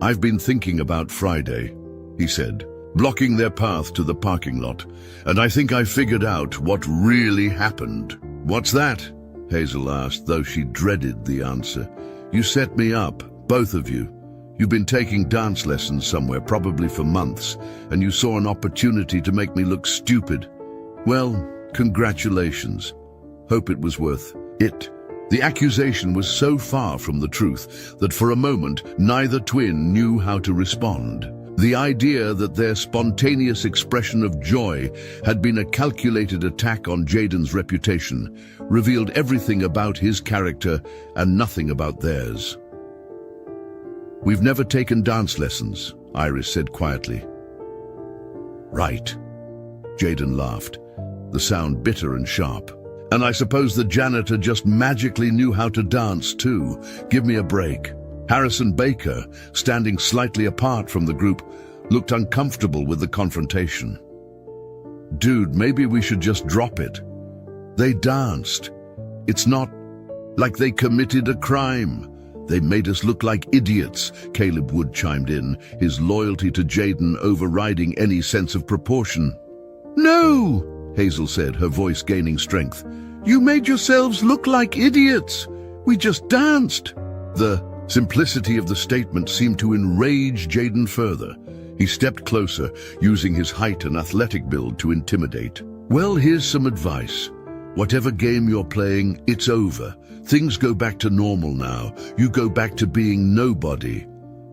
S1: "I've been thinking about Friday," he said, blocking their path to the parking lot, "and I think I figured out what really happened." "What's that?" Hazel asked, though she dreaded the answer. You set me up, both of you. You've been taking dance lessons somewhere, probably for months, and you saw an opportunity to make me look stupid. Well, congratulations. Hope it was worth it. The accusation was so far from the truth that for a moment neither twin knew how to respond. The idea that their spontaneous expression of joy had been a calculated attack on Jaden's reputation revealed everything about his character and nothing about theirs. "We've never taken dance lessons," Iris said quietly. "Right," Jaden laughed, the sound bitter and sharp. "And I suppose the janitor just magically knew how to dance too. Give me a break." Harrison Baker, standing slightly apart from the group, looked uncomfortable with the confrontation. "Dude, maybe we should just drop it. They danced. It's not like they committed a crime. They made us look like idiots," Caleb Wood chimed in, his loyalty to Jaden overriding any sense of proportion. "No," Hazel said, her voice gaining strength. "You made yourselves look like idiots. We just danced." The simplicity of the statement seemed to enrage Jaden further. He stepped closer, using his height and athletic build to intimidate. "Well, here's some advice. Whatever game you're playing, it's over. Things go back to normal now. You go back to being nobody."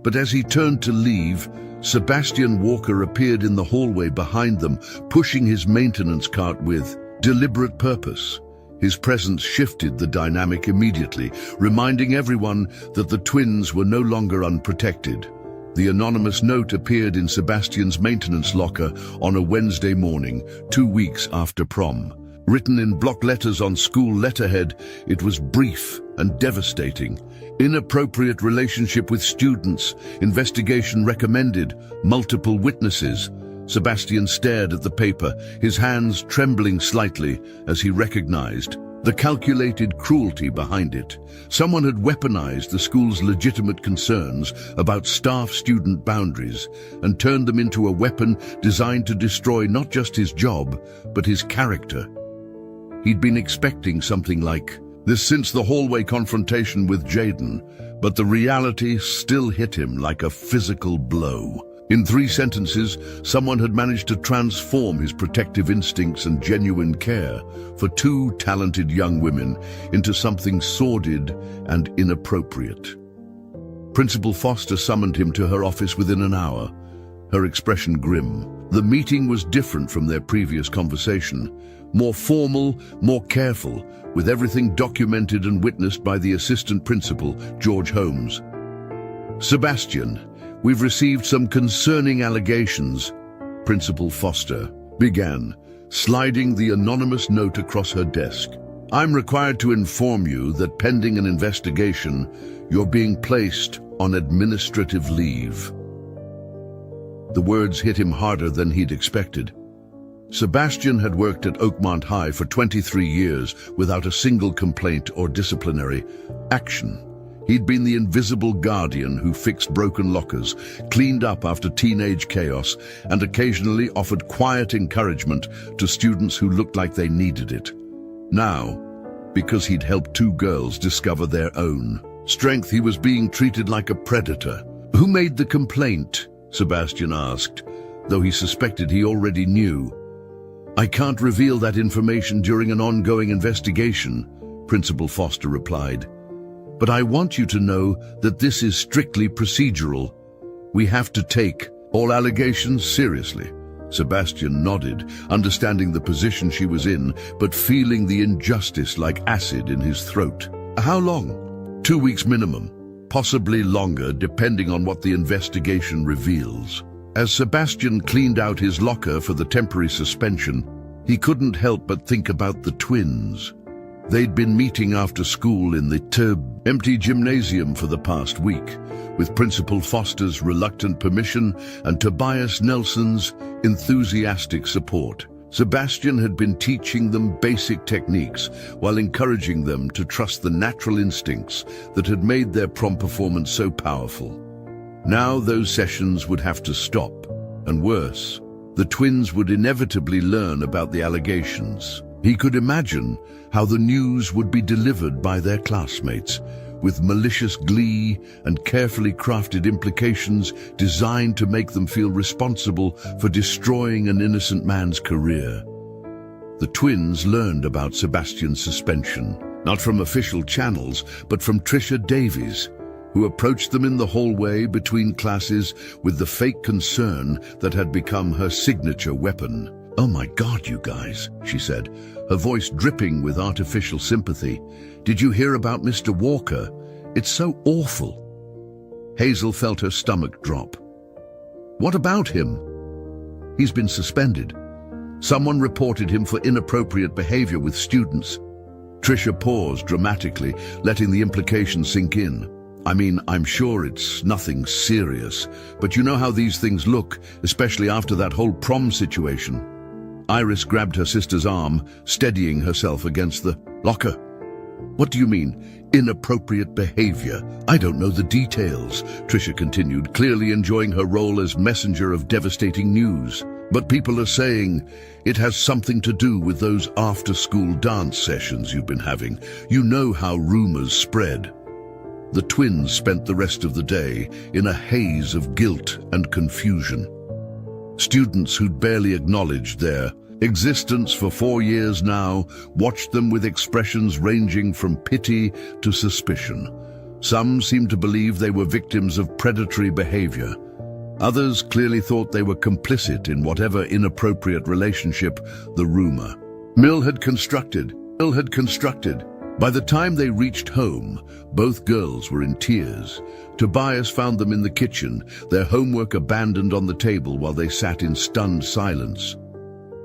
S1: But as he turned to leave, Sebastian Walker appeared in the hallway behind them, pushing his maintenance cart with deliberate purpose. His presence shifted the dynamic immediately, reminding everyone that the twins were no longer unprotected. The anonymous note appeared in Sebastian's maintenance locker on a Wednesday morning, 2 weeks after prom. Written in block letters on school letterhead, it was brief and devastating. "Inappropriate relationship with students. Investigation recommended. Multiple witnesses." Sebastian stared at the paper, his hands trembling slightly as he recognized the calculated cruelty behind it. Someone had weaponized the school's legitimate concerns about staff-student boundaries and turned them into a weapon designed to destroy not just his job, but his character. He'd been expecting something like this since the hallway confrontation with Jaden, but the reality still hit him like a physical blow. In 3 sentences, someone had managed to transform his protective instincts and genuine care for 2 talented young women into something sordid and inappropriate. Principal Foster summoned him to her office within an hour, her expression grim. The meeting was different from their previous conversation, more formal, more careful, with everything documented and witnessed by the assistant principal, George Holmes. "Sebastian, we've received some concerning allegations," Principal Foster began, sliding the anonymous note across her desk. "I'm required to inform you that pending an investigation, you're being placed on administrative leave." The words hit him harder than he'd expected. Sebastian had worked at Oakmont High for 23 years without a single complaint or disciplinary action. He'd been the invisible guardian who fixed broken lockers, cleaned up after teenage chaos, and occasionally offered quiet encouragement to students who looked like they needed it. Now, because he'd helped 2 girls discover their own strength, he was being treated like a predator. "Who made the complaint?" Sebastian asked, though he suspected he already knew. "I can't reveal that information during an ongoing investigation," Principal Foster replied. "But I want you to know that this is strictly procedural. We have to take all allegations seriously." Sebastian nodded, understanding the position she was in, but feeling the injustice like acid in his throat. "How long?" 2 weeks minimum, possibly longer depending on what the investigation reveals. As Sebastian cleaned out his locker for the temporary suspension, he couldn't help but think about the twins. They'd been meeting after school in the empty gymnasium for the past week, with Principal Foster's reluctant permission and Tobias Nelson's enthusiastic support. Sebastian had been teaching them basic techniques while encouraging them to trust the natural instincts that had made their prom performance so powerful. Now those sessions would have to stop, and worse, the twins would inevitably learn about the allegations. He could imagine how the news would be delivered by their classmates, with malicious glee and carefully crafted implications designed to make them feel responsible for destroying an innocent man's career. The twins learned about Sebastian's suspension, not from official channels, but from Trisha Davies, who approached them in the hallway between classes with the fake concern that had become her signature weapon. "Oh my God, you guys," she said, her voice dripping with artificial sympathy. "Did you hear about Mr. Walker? It's so awful." Hazel felt her stomach drop. "What about him?" "He's been suspended. Someone reported him for inappropriate behavior with students." Trisha paused dramatically, letting the implication sink in. "I mean, I'm sure it's nothing serious, but you know how these things look, especially after that whole prom situation." Iris grabbed her sister's arm, steadying herself against the locker. "What do you mean, inappropriate behavior? I don't know the details," Trisha continued, clearly enjoying her role as messenger of devastating news. "But people are saying it has something to do with those after-school dance sessions you've been having. You know how rumors spread." The twins spent the rest of the day in a haze of guilt and confusion. Students who'd barely acknowledged their existence for 4 years now watched them with expressions ranging from pity to suspicion. Some seemed to believe they were victims of predatory behavior. Others clearly thought they were complicit in whatever inappropriate relationship the rumor mill had constructed. By the time they reached home, both girls were in tears. Tobias found them in the kitchen, their homework abandoned on the table while they sat in stunned silence.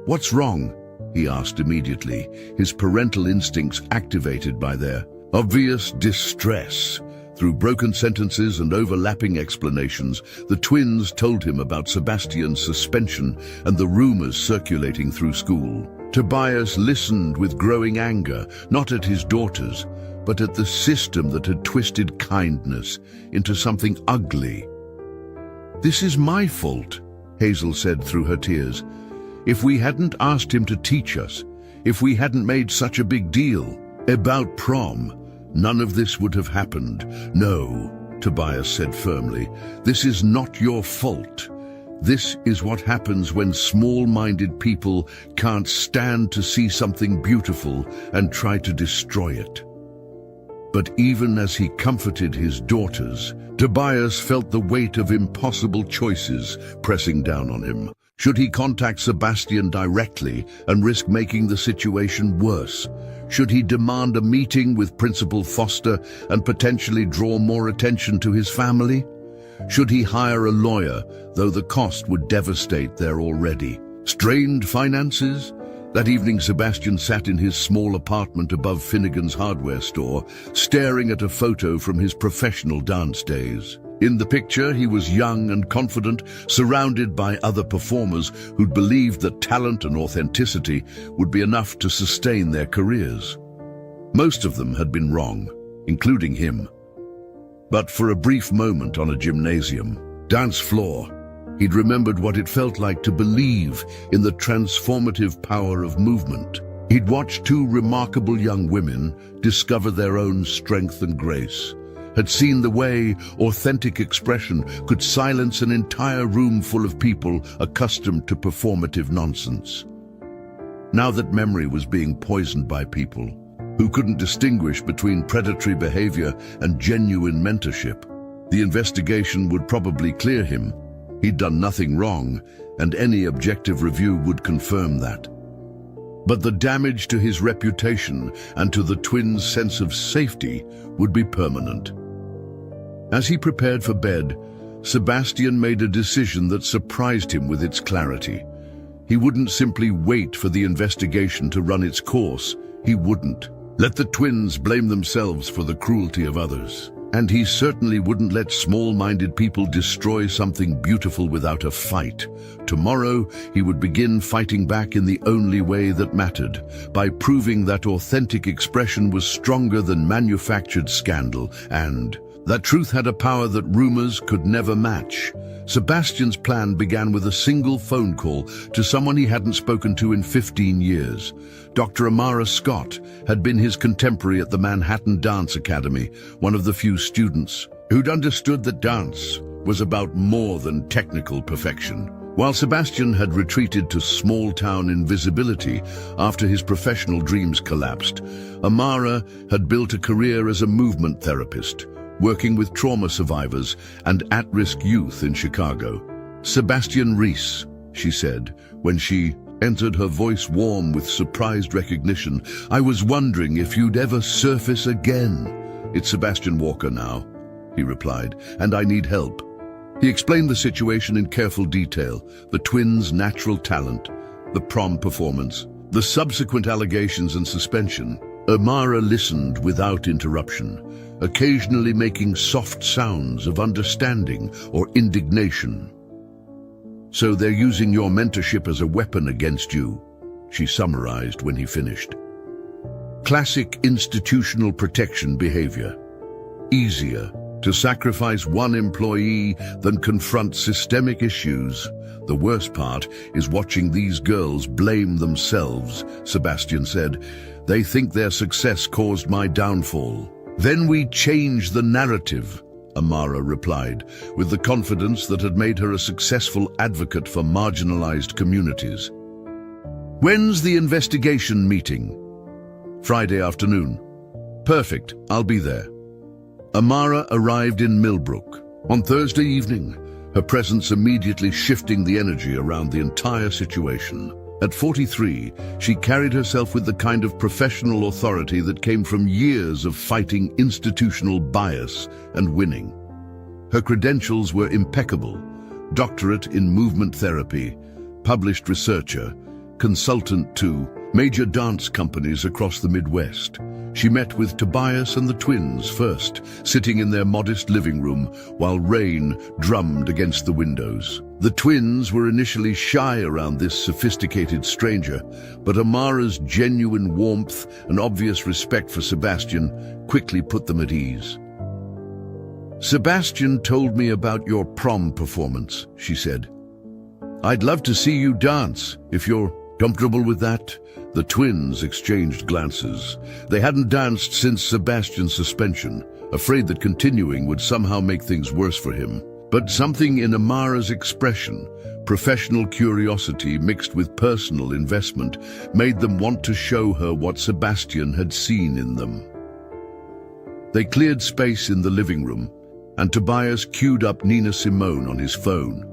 S1: "What's wrong?" he asked immediately, his parental instincts activated by their obvious distress. Through broken sentences and overlapping explanations, the twins told him about Sebastian's suspension and the rumors circulating through school. Tobias listened with growing anger, not at his daughters, but at the system that had twisted kindness into something ugly. "This is my fault," Hazel said through her tears. "If we hadn't asked him to teach us, if we hadn't made such a big deal about prom, none of this would have happened." "No," Tobias said firmly, "this is not your fault. This is what happens when small-minded people can't stand to see something beautiful and try to destroy it." But even as he comforted his daughters, Tobias felt the weight of impossible choices pressing down on him. Should he contact Sebastian directly and risk making the situation worse? Should he demand a meeting with Principal Foster and potentially draw more attention to his family? Should he hire a lawyer, though the cost would devastate their already strained finances? That evening, Sebastian sat in his small apartment above Finnegan's hardware store, staring at a photo from his professional dance days. In the picture, he was young and confident, surrounded by other performers who'd believed that talent and authenticity would be enough to sustain their careers. Most of them had been wrong, including him. But for a brief moment on a gymnasium dance floor, he'd remembered what it felt like to believe in the transformative power of movement. He'd watched two remarkable young women discover their own strength and grace, had seen the way authentic expression could silence an entire room full of people accustomed to performative nonsense. Now that memory was being poisoned by people who couldn't distinguish between predatory behavior and genuine mentorship, the investigation would probably clear him. He'd done nothing wrong, and any objective review would confirm that. But the damage to his reputation and to the twins' sense of safety would be permanent. As he prepared for bed, Sebastian made a decision that surprised him with its clarity. He wouldn't simply wait for the investigation to run its course. He wouldn't let the twins blame themselves for the cruelty of others. And he certainly wouldn't let small-minded people destroy something beautiful without a fight. Tomorrow, he would begin fighting back in the only way that mattered, by proving that authentic expression was stronger than manufactured scandal, and that truth had a power that rumors could never match. Sebastian's plan began with a single phone call to someone he hadn't spoken to in 15 years. Dr. Amara Scott had been his contemporary at the Manhattan Dance Academy, one of the few students who'd understood that dance was about more than technical perfection. While Sebastian had retreated to small-town invisibility after his professional dreams collapsed, Amara had built a career as a movement therapist, working with trauma survivors and at-risk youth in Chicago. "Sebastian Reese," she said, when she entered, her voice warm with surprised recognition. "I was wondering if you'd ever surface again." "It's Sebastian Walker now," he replied, "and I need help." He explained the situation in careful detail: the twins' natural talent, the prom performance, the subsequent allegations and suspension. Amara listened without interruption, occasionally making soft sounds of understanding or indignation. "So they're using your mentorship as a weapon against you," she summarized when he finished. "Classic institutional protection behavior. Easier to sacrifice one employee than confront systemic issues. The worst part is watching these girls blame themselves," Sebastian said. "They think their success caused my downfall." "Then we change the narrative," Amara replied, with the confidence that had made her a successful advocate for marginalized communities. "When's the investigation meeting?" "Friday afternoon." "Perfect, I'll be there." Amara arrived in Millbrook on Thursday evening, her presence immediately shifting the energy around the entire situation. At 43, she carried herself with the kind of professional authority that came from years of fighting institutional bias and winning. Her credentials were impeccable: doctorate in movement therapy, published researcher, consultant to major dance companies across the Midwest. She met with Tobias and the twins first, sitting in their modest living room while rain drummed against the windows. The twins were initially shy around this sophisticated stranger, but Amara's genuine warmth and obvious respect for Sebastian quickly put them at ease. "Sebastian told me about your prom performance," she said. "I'd love to see you dance, if you're comfortable with that." The twins exchanged glances. They hadn't danced since Sebastian's suspension, afraid that continuing would somehow make things worse for him. But something in Amara's expression, professional curiosity mixed with personal investment, made them want to show her what Sebastian had seen in them. They cleared space in the living room, and Tobias queued up Nina Simone on his phone.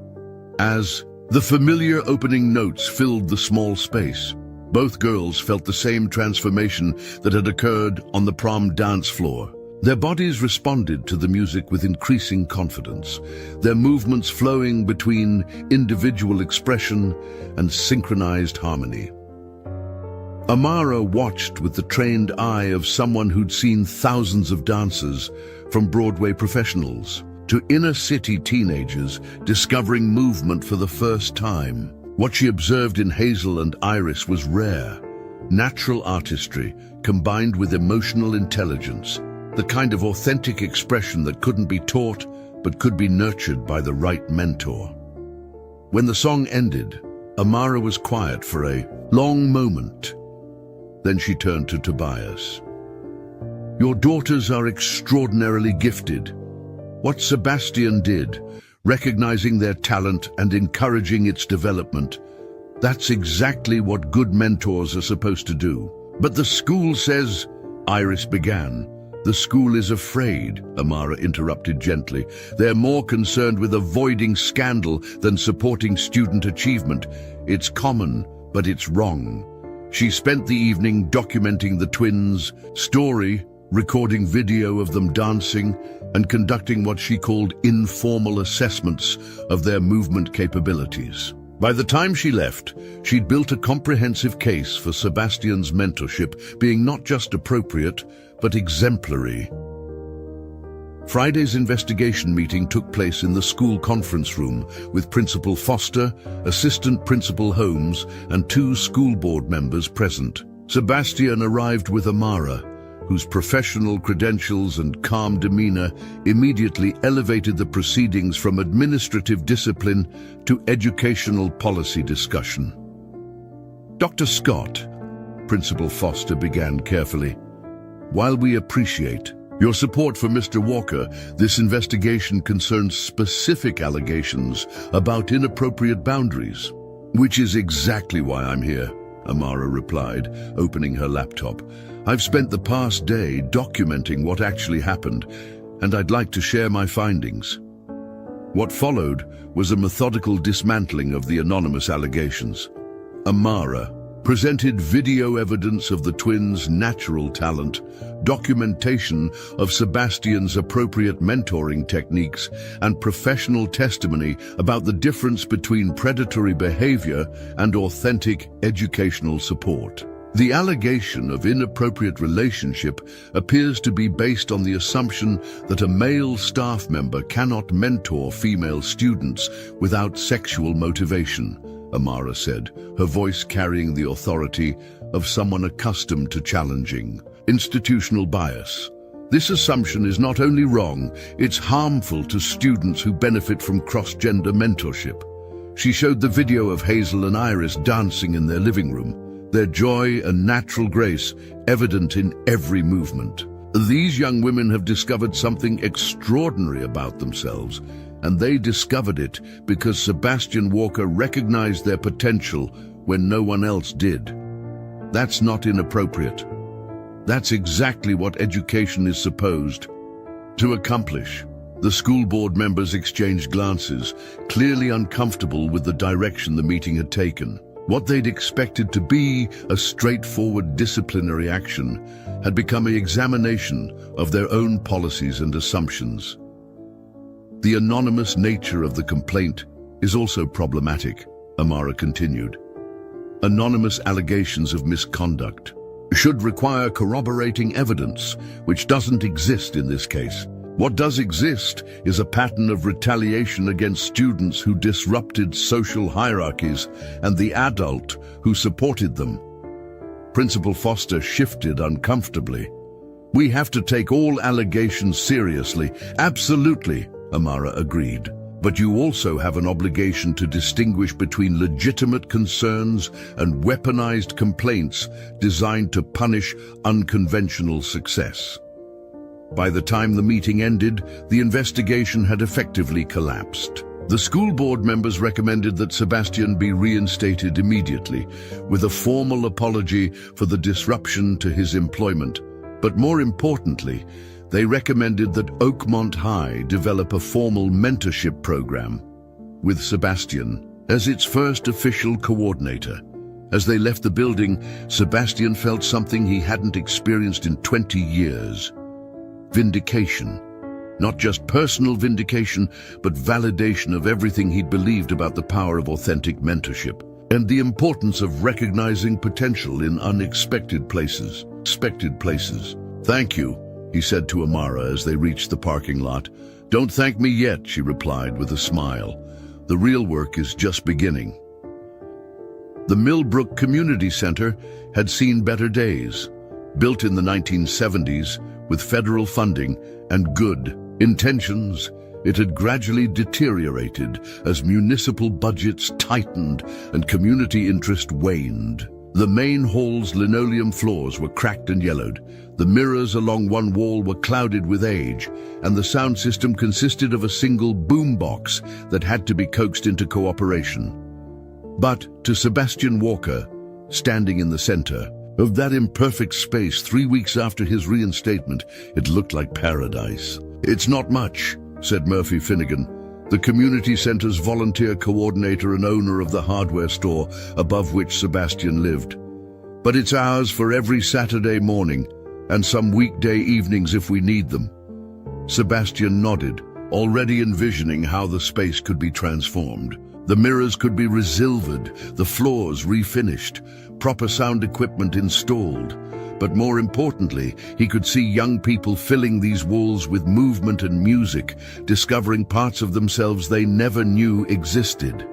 S1: As the familiar opening notes filled the small space, both girls felt the same transformation that had occurred on the prom dance floor. Their bodies responded to the music with increasing confidence, their movements flowing between individual expression and synchronized harmony. Amara watched with the trained eye of someone who'd seen thousands of dancers, from Broadway professionals to inner-city teenagers discovering movement for the first time. What she observed in Hazel and Iris was rare: natural artistry combined with emotional intelligence, the kind of authentic expression that couldn't be taught but could be nurtured by the right mentor. When the song ended, Amara was quiet for a long moment. Then she turned to Tobias. "Your daughters are extraordinarily gifted. What Sebastian did, recognizing their talent and encouraging its development, that's exactly what good mentors are supposed to do. But the school says," Iris began. "The school is afraid," Amara interrupted gently. "They're more concerned with avoiding scandal than supporting student achievement. It's common, but it's wrong." She spent the evening documenting the twins' story, recording video of them dancing, and conducting what she called informal assessments of their movement capabilities. By the time she left, she'd built a comprehensive case for Sebastian's mentorship being not just appropriate, but exemplary. Friday's investigation meeting took place in the school conference room with Principal Foster, Assistant Principal Holmes, and 2 school board members present. Sebastian arrived with Amara, whose professional credentials and calm demeanor immediately elevated the proceedings from administrative discipline to educational policy discussion. "Dr. Scott," Principal Foster began carefully, "while we appreciate your support for Mr. Walker, this investigation concerns specific allegations about inappropriate boundaries." "Which is exactly why I'm here," Amara replied, opening her laptop. "I've spent the past day documenting what actually happened, and I'd like to share my findings." What followed was a methodical dismantling of the anonymous allegations. Amara presented video evidence of the twins' natural talent, documentation of Sebastian's appropriate mentoring techniques, and professional testimony about the difference between predatory behavior and authentic educational support. The allegation of inappropriate relationship appears to be based on the assumption that a male staff member cannot mentor female students without sexual motivation, Amara said, her voice carrying the authority of someone accustomed to challenging institutional bias. This assumption is not only wrong, it's harmful to students who benefit from cross-gender mentorship. She showed the video of Hazel and Iris dancing in their living room, their joy and natural grace evident in every movement. These young women have discovered something extraordinary about themselves, and they discovered it because Sebastian Walker recognized their potential when no one else did. That's not inappropriate. That's exactly what education is supposed to accomplish. The school board members exchanged glances, clearly uncomfortable with the direction the meeting had taken. What they'd expected to be a straightforward disciplinary action had become an examination of their own policies and assumptions. The anonymous nature of the complaint is also problematic, Amara continued. Anonymous allegations of misconduct should require corroborating evidence, which doesn't exist in this case. What does exist is a pattern of retaliation against students who disrupted social hierarchies and the adult who supported them. Principal Foster shifted uncomfortably. "We have to take all allegations seriously." "Absolutely," Amara agreed. "But you also have an obligation to distinguish between legitimate concerns and weaponized complaints designed to punish unconventional success." By the time the meeting ended, the investigation had effectively collapsed. The school board members recommended that Sebastian be reinstated immediately, with a formal apology for the disruption to his employment. But more importantly, they recommended that Oakmont High develop a formal mentorship program, with Sebastian as its first official coordinator. As they left the building, Sebastian felt something he hadn't experienced in 20 years. Vindication. Not just personal vindication, but validation of everything he'd believed about the power of authentic mentorship, and the importance of recognizing potential in unexpected places. "Thank you," he said to Amara as they reached the parking lot. "Don't thank me yet," she replied with a smile. "The real work is just beginning." The Millbrook Community Center had seen better days. Built in the 1970s, with federal funding and good intentions, it had gradually deteriorated as municipal budgets tightened and community interest waned. The main hall's linoleum floors were cracked and yellowed. The mirrors along one wall were clouded with age, and the sound system consisted of a single boombox that had to be coaxed into cooperation. But to Sebastian Walker, standing in the center of that imperfect space 3 weeks after his reinstatement, it looked like paradise. "It's not much," said Murphy Finnegan, the community center's volunteer coordinator and owner of the hardware store above which Sebastian lived. "But it's ours for every Saturday morning, and some weekday evenings if we need them." Sebastian nodded, already envisioning how the space could be transformed. The mirrors could be resilvered, the floors refinished, proper sound equipment installed. But more importantly, he could see young people filling these walls with movement and music, discovering parts of themselves they never knew existed.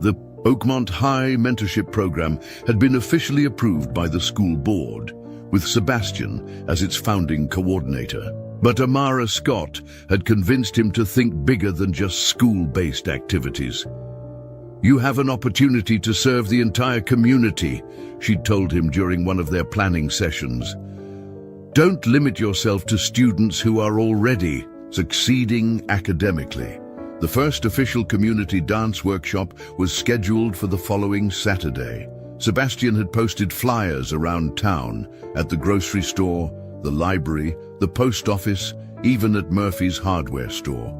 S1: The Oakmont High mentorship program had been officially approved by the school board, with Sebastian as its founding coordinator. But Amara Scott had convinced him to think bigger than just school-based activities. "You have an opportunity to serve the entire community," she'd told him during one of their planning sessions. "Don't limit yourself to students who are already succeeding academically." The first official community dance workshop was scheduled for the following Saturday. Sebastian had posted flyers around town, at the grocery store, the library, the post office, even at Murphy's hardware store.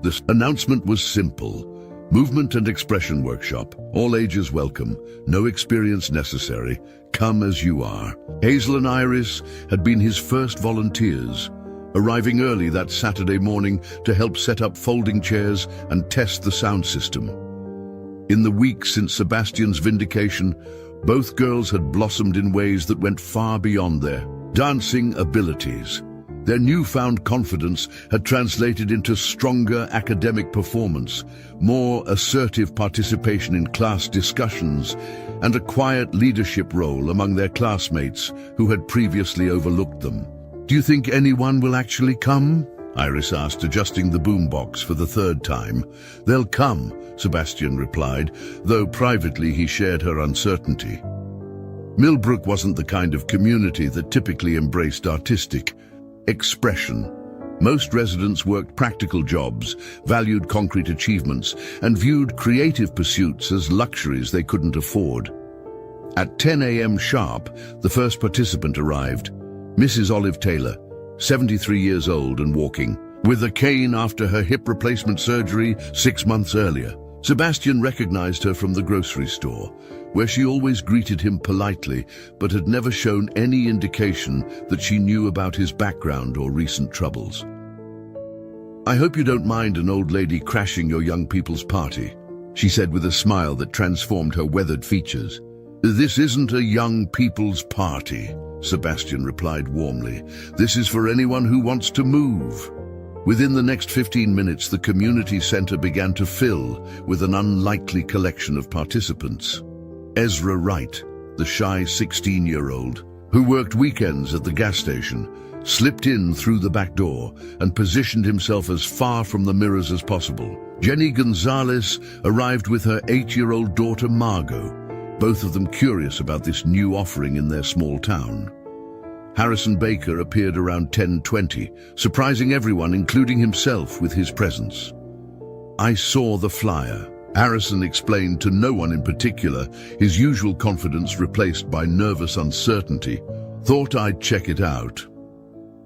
S1: The announcement was simple: movement and expression workshop, all ages welcome, no experience necessary, come as you are. Hazel and Iris had been his first volunteers, arriving early that Saturday morning to help set up folding chairs and test the sound system. In the weeks since Sebastian's vindication, both girls had blossomed in ways that went far beyond their dancing abilities. Their newfound confidence had translated into stronger academic performance, more assertive participation in class discussions, and a quiet leadership role among their classmates who had previously overlooked them. "Do you think anyone will actually come?" Iris asked, adjusting the boombox for the third time. "They'll come," Sebastian replied, though privately he shared her uncertainty. Millbrook wasn't the kind of community that typically embraced artistic expression. Most residents worked practical jobs, valued concrete achievements, and viewed creative pursuits as luxuries they couldn't afford. At 10 a.m. sharp, the first participant arrived, Mrs. Olive Taylor, 73 years old and walking, with a cane after her hip replacement surgery 6 months earlier. Sebastian recognized her from the grocery store, where she always greeted him politely, but had never shown any indication that she knew about his background or recent troubles. "I hope you don't mind an old lady crashing your young people's party," she said with a smile that transformed her weathered features. "This isn't a young people's party," Sebastian replied warmly. "This is for anyone who wants to move." Within the next 15 minutes, the community center began to fill with an unlikely collection of participants. Ezra Wright, the shy 16-year-old, who worked weekends at the gas station, slipped in through the back door and positioned himself as far from the mirrors as possible. Jenny Gonzalez arrived with her 8-year-old daughter Margot, both of them curious about this new offering in their small town. Harrison Baker appeared around 10:20, surprising everyone, including himself, with his presence. "I saw the flyer," Harrison explained, to no one in particular, his usual confidence replaced by nervous uncertainty. "Thought I'd check it out."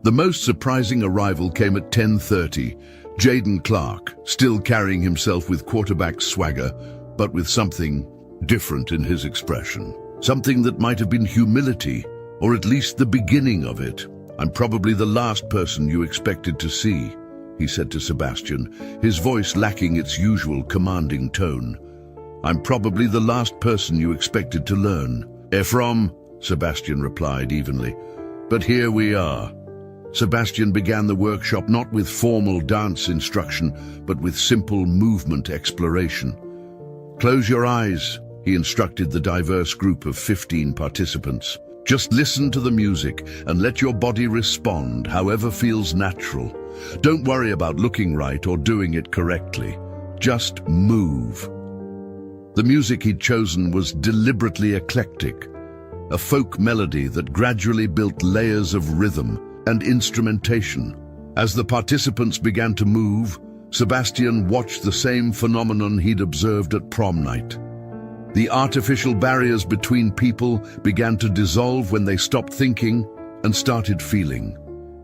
S1: The most surprising arrival came at 10:30. Jaden Clark, still carrying himself with quarterback swagger, but with something different in his expression. Something that might have been humility, or at least the beginning of it. "I'm probably the last person you expected to see," he said to Sebastian, his voice lacking its usual commanding tone. "I'm probably the last person you expected to learn." "From," Sebastian replied evenly. "But here we are." Sebastian began the workshop not with formal dance instruction, but with simple movement exploration. "Close your eyes," he instructed the diverse group of 15 participants. "Just listen to the music and let your body respond however feels natural. Don't worry about looking right or doing it correctly. Just move." The music he'd chosen was deliberately eclectic, a folk melody that gradually built layers of rhythm and instrumentation. As the participants began to move, Sebastian watched the same phenomenon he'd observed at prom night. The artificial barriers between people began to dissolve when they stopped thinking and started feeling.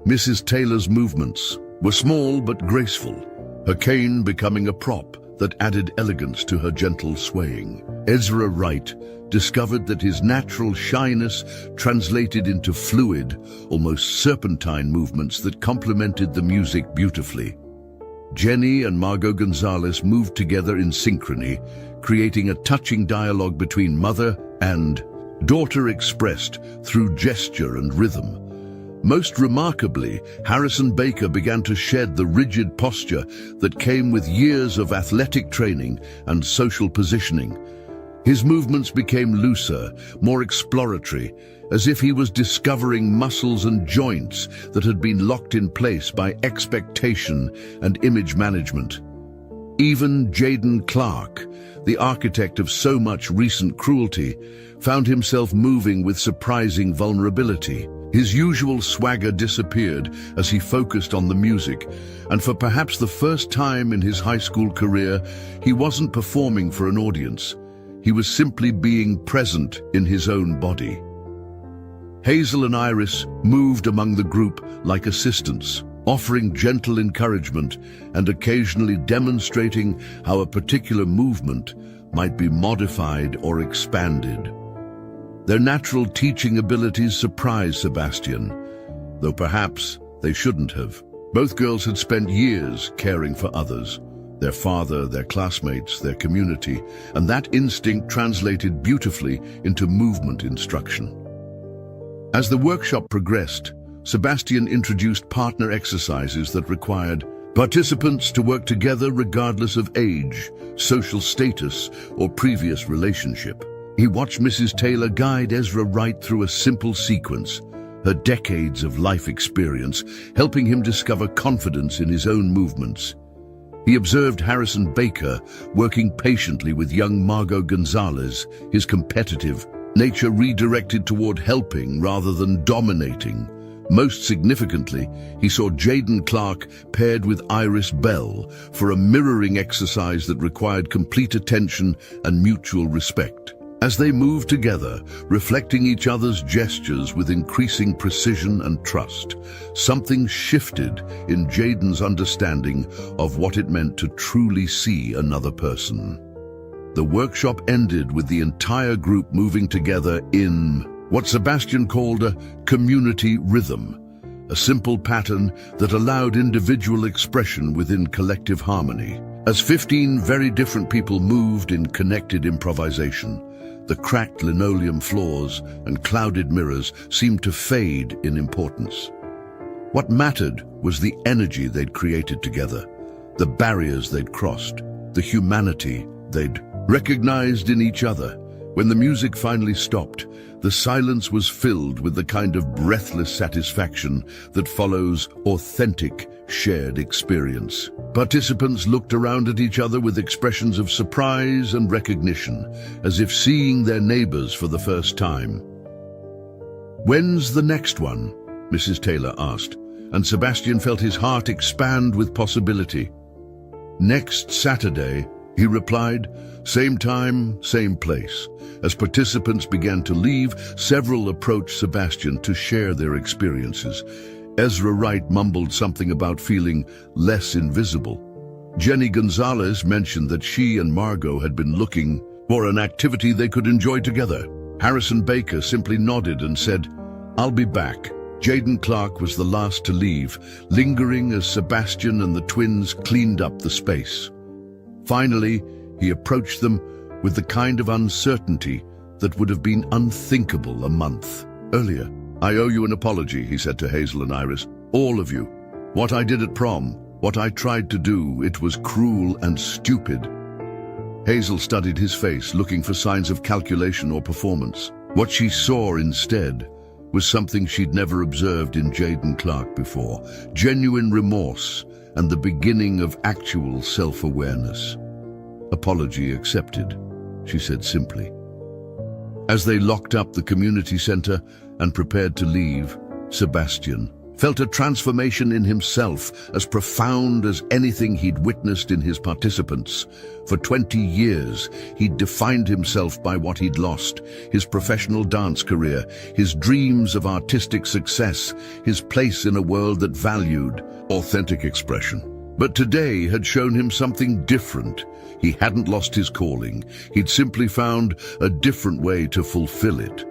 S1: Mrs. Taylor's movements were small but graceful, her cane becoming a prop that added elegance to her gentle swaying. Ezra Wright discovered that his natural shyness translated into fluid, almost serpentine movements that complemented the music beautifully. Jenny and Margot Gonzalez moved together in synchrony, creating a touching dialogue between mother and daughter expressed through gesture and rhythm. Most remarkably, Harrison Baker began to shed the rigid posture that came with years of athletic training and social positioning. His movements became looser, more exploratory, as if he was discovering muscles and joints that had been locked in place by expectation and image management. Even Jaden Clark, the architect of so much recent cruelty, found himself moving with surprising vulnerability. His usual swagger disappeared as he focused on the music, and for perhaps the first time in his high school career, he wasn't performing for an audience. He was simply being present in his own body. Hazel and Iris moved among the group like assistants, offering gentle encouragement and occasionally demonstrating how a particular movement might be modified or expanded. Their natural teaching abilities surprised Sebastian, though perhaps they shouldn't have. Both girls had spent years caring for others, their father, their classmates, their community, and that instinct translated beautifully into movement instruction. As the workshop progressed, Sebastian introduced partner exercises that required participants to work together regardless of age, social status, or previous relationship. He watched Mrs. Taylor guide Ezra right through a simple sequence, her decades of life experience helping him discover confidence in his own movements. He observed Harrison Baker working patiently with young Margot Gonzalez, his competitive nature redirected toward helping rather than dominating. Most significantly, he saw Jaden Clark paired with Iris Bell for a mirroring exercise that required complete attention and mutual respect. As they moved together, reflecting each other's gestures with increasing precision and trust, something shifted in Jaden's understanding of what it meant to truly see another person. The workshop ended with the entire group moving together in what Sebastian called a community rhythm, a simple pattern that allowed individual expression within collective harmony. As 15 very different people moved in connected improvisation, the cracked linoleum floors and clouded mirrors seemed to fade in importance. What mattered was the energy they'd created together, the barriers they'd crossed, the humanity they'd recognized in each other. When the music finally stopped, the silence was filled with the kind of breathless satisfaction that follows authentic, shared experience. Participants looked around at each other with expressions of surprise and recognition, as if seeing their neighbors for the first time. "When's the next one?" Mrs. Taylor asked, and Sebastian felt his heart expand with possibility. "Next Saturday," he replied, "same time, same place." As participants began to leave, several approached Sebastian to share their experiences. Ezra Wright mumbled something about feeling less invisible. Jenny Gonzalez mentioned that she and Margot had been looking for an activity they could enjoy together. Harrison Baker simply nodded and said, "I'll be back." Jaden Clark was the last to leave, lingering as Sebastian and the twins cleaned up the space. Finally, he approached them with the kind of uncertainty that would have been unthinkable a month earlier. "I owe you an apology," he said to Hazel and Iris. "All of you. What I did at prom, what I tried to do, it was cruel and stupid." Hazel studied his face, looking for signs of calculation or performance. What she saw instead was something she'd never observed in Jaden Clark before: genuine remorse and the beginning of actual self-awareness. "Apology accepted," she said simply. As they locked up the community center and prepared to leave, Sebastian felt a transformation in himself as profound as anything he'd witnessed in his participants. For 20 years, he'd defined himself by what he'd lost: his professional dance career, his dreams of artistic success, his place in a world that valued authentic expression. But today had shown him something different. He hadn't lost his calling. He'd simply found a different way to fulfill it.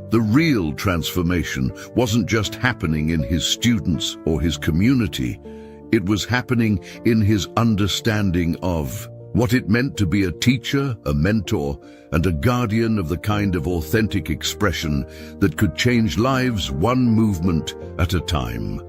S1: The real transformation wasn't just happening in his students or his community. It was happening in his understanding of what it meant to be a teacher, a mentor, and a guardian of the kind of authentic expression that could change lives one movement at a time.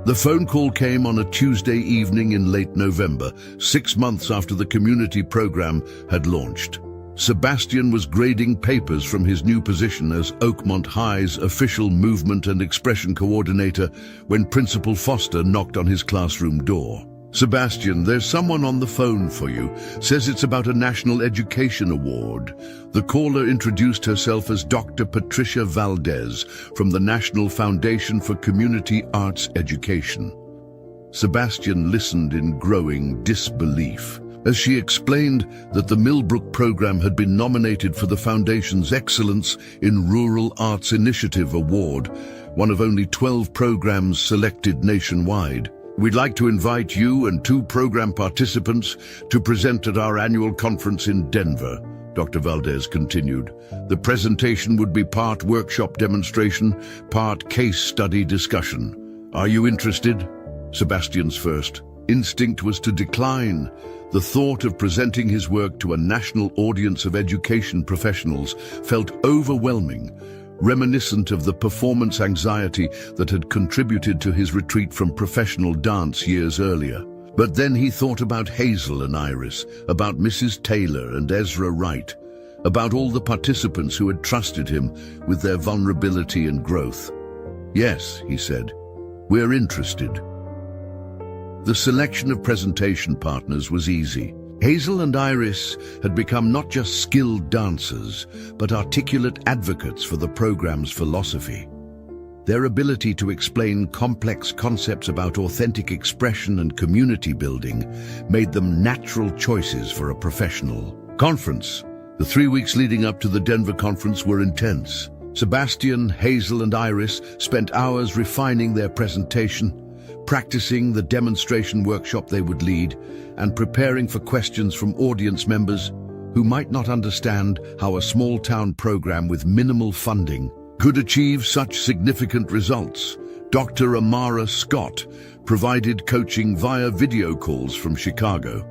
S1: The phone call came on a Tuesday evening in late November, 6 months after the community program had launched. Sebastian was grading papers from his new position as Oakmont High's official movement and expression coordinator when Principal Foster knocked on his classroom door. "Sebastian, there's someone on the phone for you. Says it's about a National Education Award." The caller introduced herself as Dr. Patricia Valdez from the National Foundation for Community Arts Education. Sebastian listened in growing disbelief as she explained that the Millbrook program had been nominated for the Foundation's Excellence in Rural Arts Initiative Award, one of only 12 programs selected nationwide. "We'd like to invite you and 2 program participants to present at our annual conference in Denver," Dr. Valdez continued. "The presentation would be part workshop demonstration, part case study discussion. Are you interested?" Sebastian's first instinct was to decline. The thought of presenting his work to a national audience of education professionals felt overwhelming, reminiscent of the performance anxiety that had contributed to his retreat from professional dance years earlier. But then he thought about Hazel and Iris, about Mrs. Taylor and Ezra Wright, about all the participants who had trusted him with their vulnerability and growth. "Yes," he said, "we're interested." The selection of presentation partners was easy. Hazel and Iris had become not just skilled dancers, but articulate advocates for the program's philosophy. Their ability to explain complex concepts about authentic expression and community building made them natural choices for a professional conference. The 3 weeks leading up to the Denver conference were intense. Sebastian, Hazel, and Iris spent hours refining their presentation, practicing the demonstration workshop they would lead, and preparing for questions from audience members who might not understand how a small-town program with minimal funding could achieve such significant results. Dr. Amara Scott provided coaching via video calls from Chicago,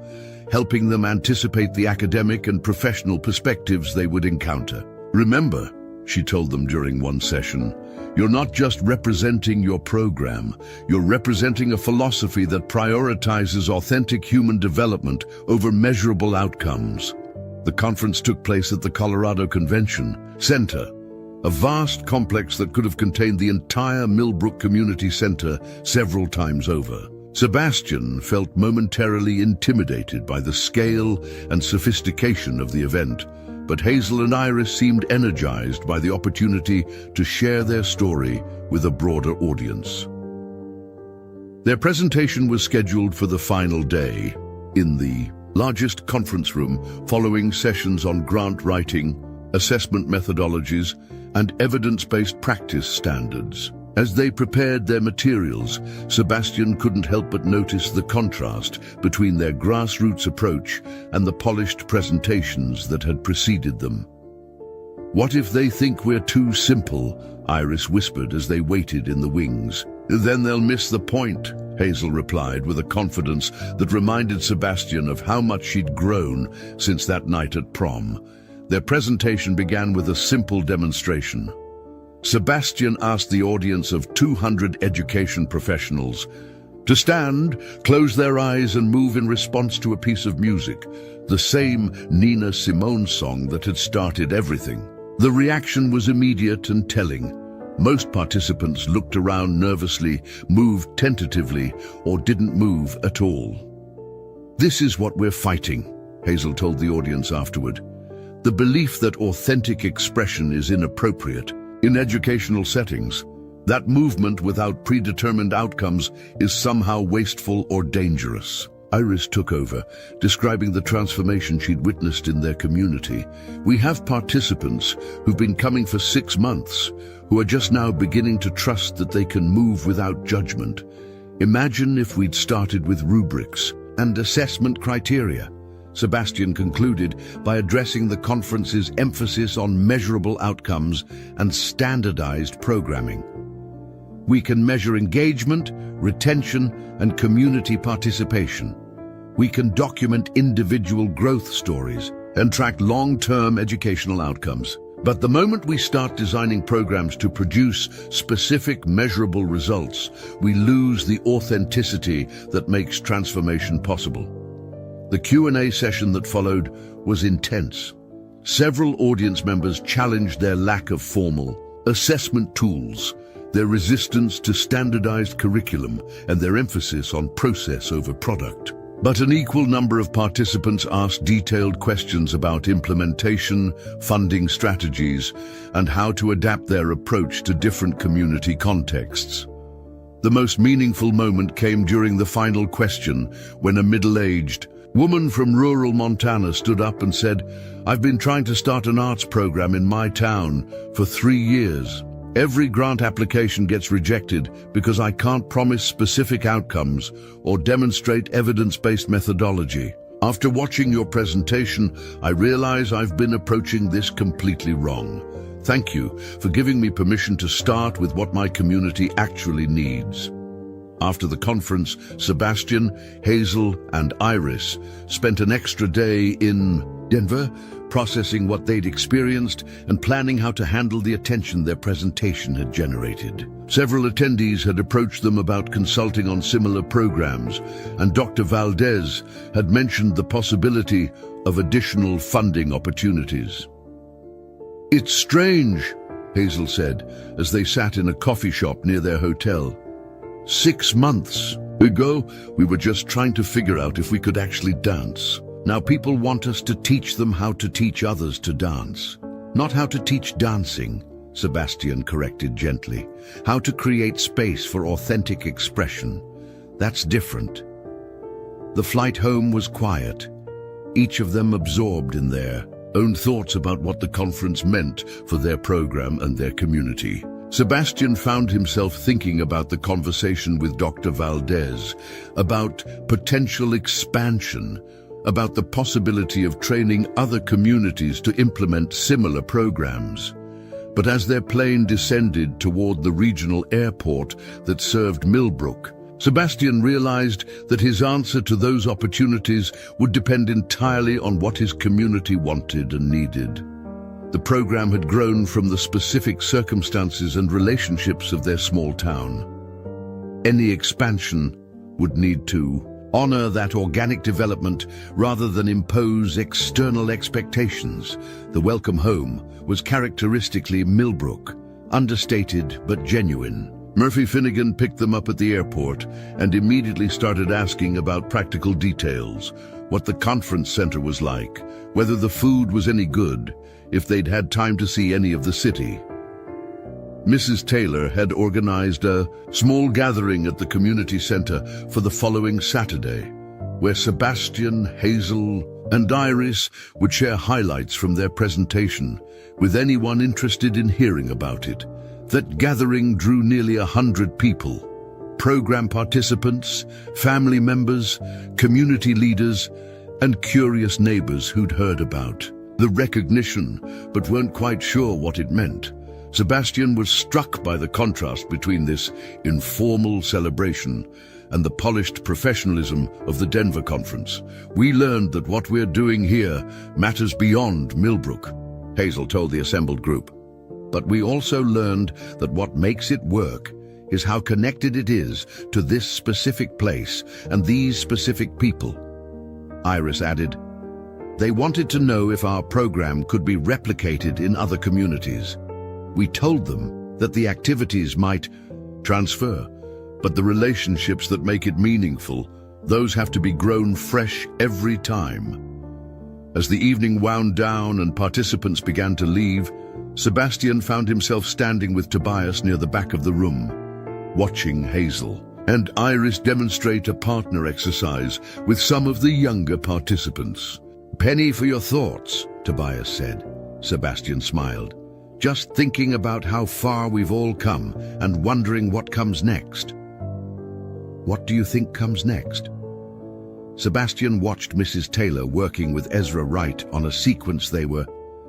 S1: helping them anticipate the academic and professional perspectives they would encounter. "Remember," she told them during one session, "you're not just representing your program, you're representing a philosophy that prioritizes authentic human development over measurable outcomes." The conference took place at the Colorado Convention Center, a vast complex that could have contained the entire Millbrook Community Center several times over. Sebastian felt momentarily intimidated by the scale and sophistication of the event, but Hazel and Iris seemed energized by the opportunity to share their story with a broader audience. Their presentation was scheduled for the final day, in the largest conference room, following sessions on grant writing, assessment methodologies, and evidence-based practice standards. As they prepared their materials, Sebastian couldn't help but notice the contrast between their grassroots approach and the polished presentations that had preceded them. "What if they think we're too simple?" Iris whispered as they waited in the wings. "Then they'll miss the point," Hazel replied with a confidence that reminded Sebastian of how much she'd grown since that night at prom. Their presentation began with a simple demonstration. Sebastian asked the audience of 200 education professionals to stand, close their eyes, and move in response to a piece of music, the same Nina Simone song that had started everything. The reaction was immediate and telling. Most participants looked around nervously, moved tentatively, or didn't move at all. "This is what we're fighting," Hazel told the audience afterward. "The belief that authentic expression is inappropriate in educational settings, that movement without predetermined outcomes is somehow wasteful or dangerous." Iris took over, describing the transformation she'd witnessed in their community. "We have participants who've been coming for 6 months, who are just now beginning to trust that they can move without judgment. Imagine if we'd started with rubrics and assessment criteria." Sebastian concluded by addressing the conference's emphasis on measurable outcomes and standardized programming. "We can measure engagement, retention, and community participation. We can document individual growth stories and track long-term educational outcomes. But the moment we start designing programs to produce specific, measurable results, we lose the authenticity that makes transformation possible." The Q&A session that followed was intense. Several audience members challenged their lack of formal assessment tools, their resistance to standardized curriculum, and their emphasis on process over product. But an equal number of participants asked detailed questions about implementation, funding strategies, and how to adapt their approach to different community contexts. The most meaningful moment came during the final question, when a middle-aged woman from rural Montana stood up and said, "I've been trying to start an arts program in my town for 3 years. Every grant application gets rejected because I can't promise specific outcomes or demonstrate evidence-based methodology. After watching your presentation, I realize I've been approaching this completely wrong. Thank you for giving me permission to start with what my community actually needs." After the conference, Sebastian, Hazel, and Iris spent an extra day in Denver, processing what they'd experienced and planning how to handle the attention their presentation had generated. Several attendees had approached them about consulting on similar programs, and Dr. Valdez had mentioned the possibility of additional funding opportunities. "It's strange," Hazel said, as they sat in a coffee shop near their hotel. 6 months ago, we were just trying to figure out if we could actually dance. Now people want us to teach them how to teach others to dance. Not how to teach dancing," Sebastian corrected gently. "How to create space for authentic expression. That's different." The flight home was quiet, each of them absorbed in their own thoughts about what the conference meant for their program and their community. Sebastian found himself thinking about the conversation with Dr. Valdez, about potential expansion, about the possibility of training other communities to implement similar programs. But as their plane descended toward the regional airport that served Millbrook, Sebastian realized that his answer to those opportunities would depend entirely on what his community wanted and needed. The program had grown from the specific circumstances and relationships of their small town. Any expansion would need to honor that organic development rather than impose external expectations. The welcome home was characteristically Millbrook, understated but genuine. Murphy Finnegan picked them up at the airport and immediately started asking about practical details, what the conference center was like, whether the food was any good, if they'd had time to see any of the city. Mrs. Taylor had organized a small gathering at the community center for the following Saturday, where Sebastian, Hazel, and Iris would share highlights from their presentation with anyone interested in hearing about it. That gathering drew nearly 100 people, program participants, family members, community leaders, and curious neighbors who'd heard about the recognition but weren't quite sure what it meant. Sebastian was struck by the contrast between this informal celebration and the polished professionalism of the Denver conference. "We learned that what we're doing here matters beyond Millbrook," Hazel told the assembled group. "But we also learned that what makes it work is how connected it is to this specific place and these specific people." Iris added, "They wanted to know if our program could be replicated in other communities. We told them that the activities might transfer, but the relationships that make it meaningful, those have to be grown fresh every time." As the evening wound down and participants began to leave, Sebastian found himself standing with Tobias near the back of the room, watching Hazel and Iris demonstrate a partner exercise with some of the younger participants. "Penny for your thoughts," Tobias said. Sebastian smiled. "Just thinking about how far we've all come and wondering what comes next." "What do you think comes next?" Sebastian watched Mrs. Taylor working with Ezra Wright on a sequence they were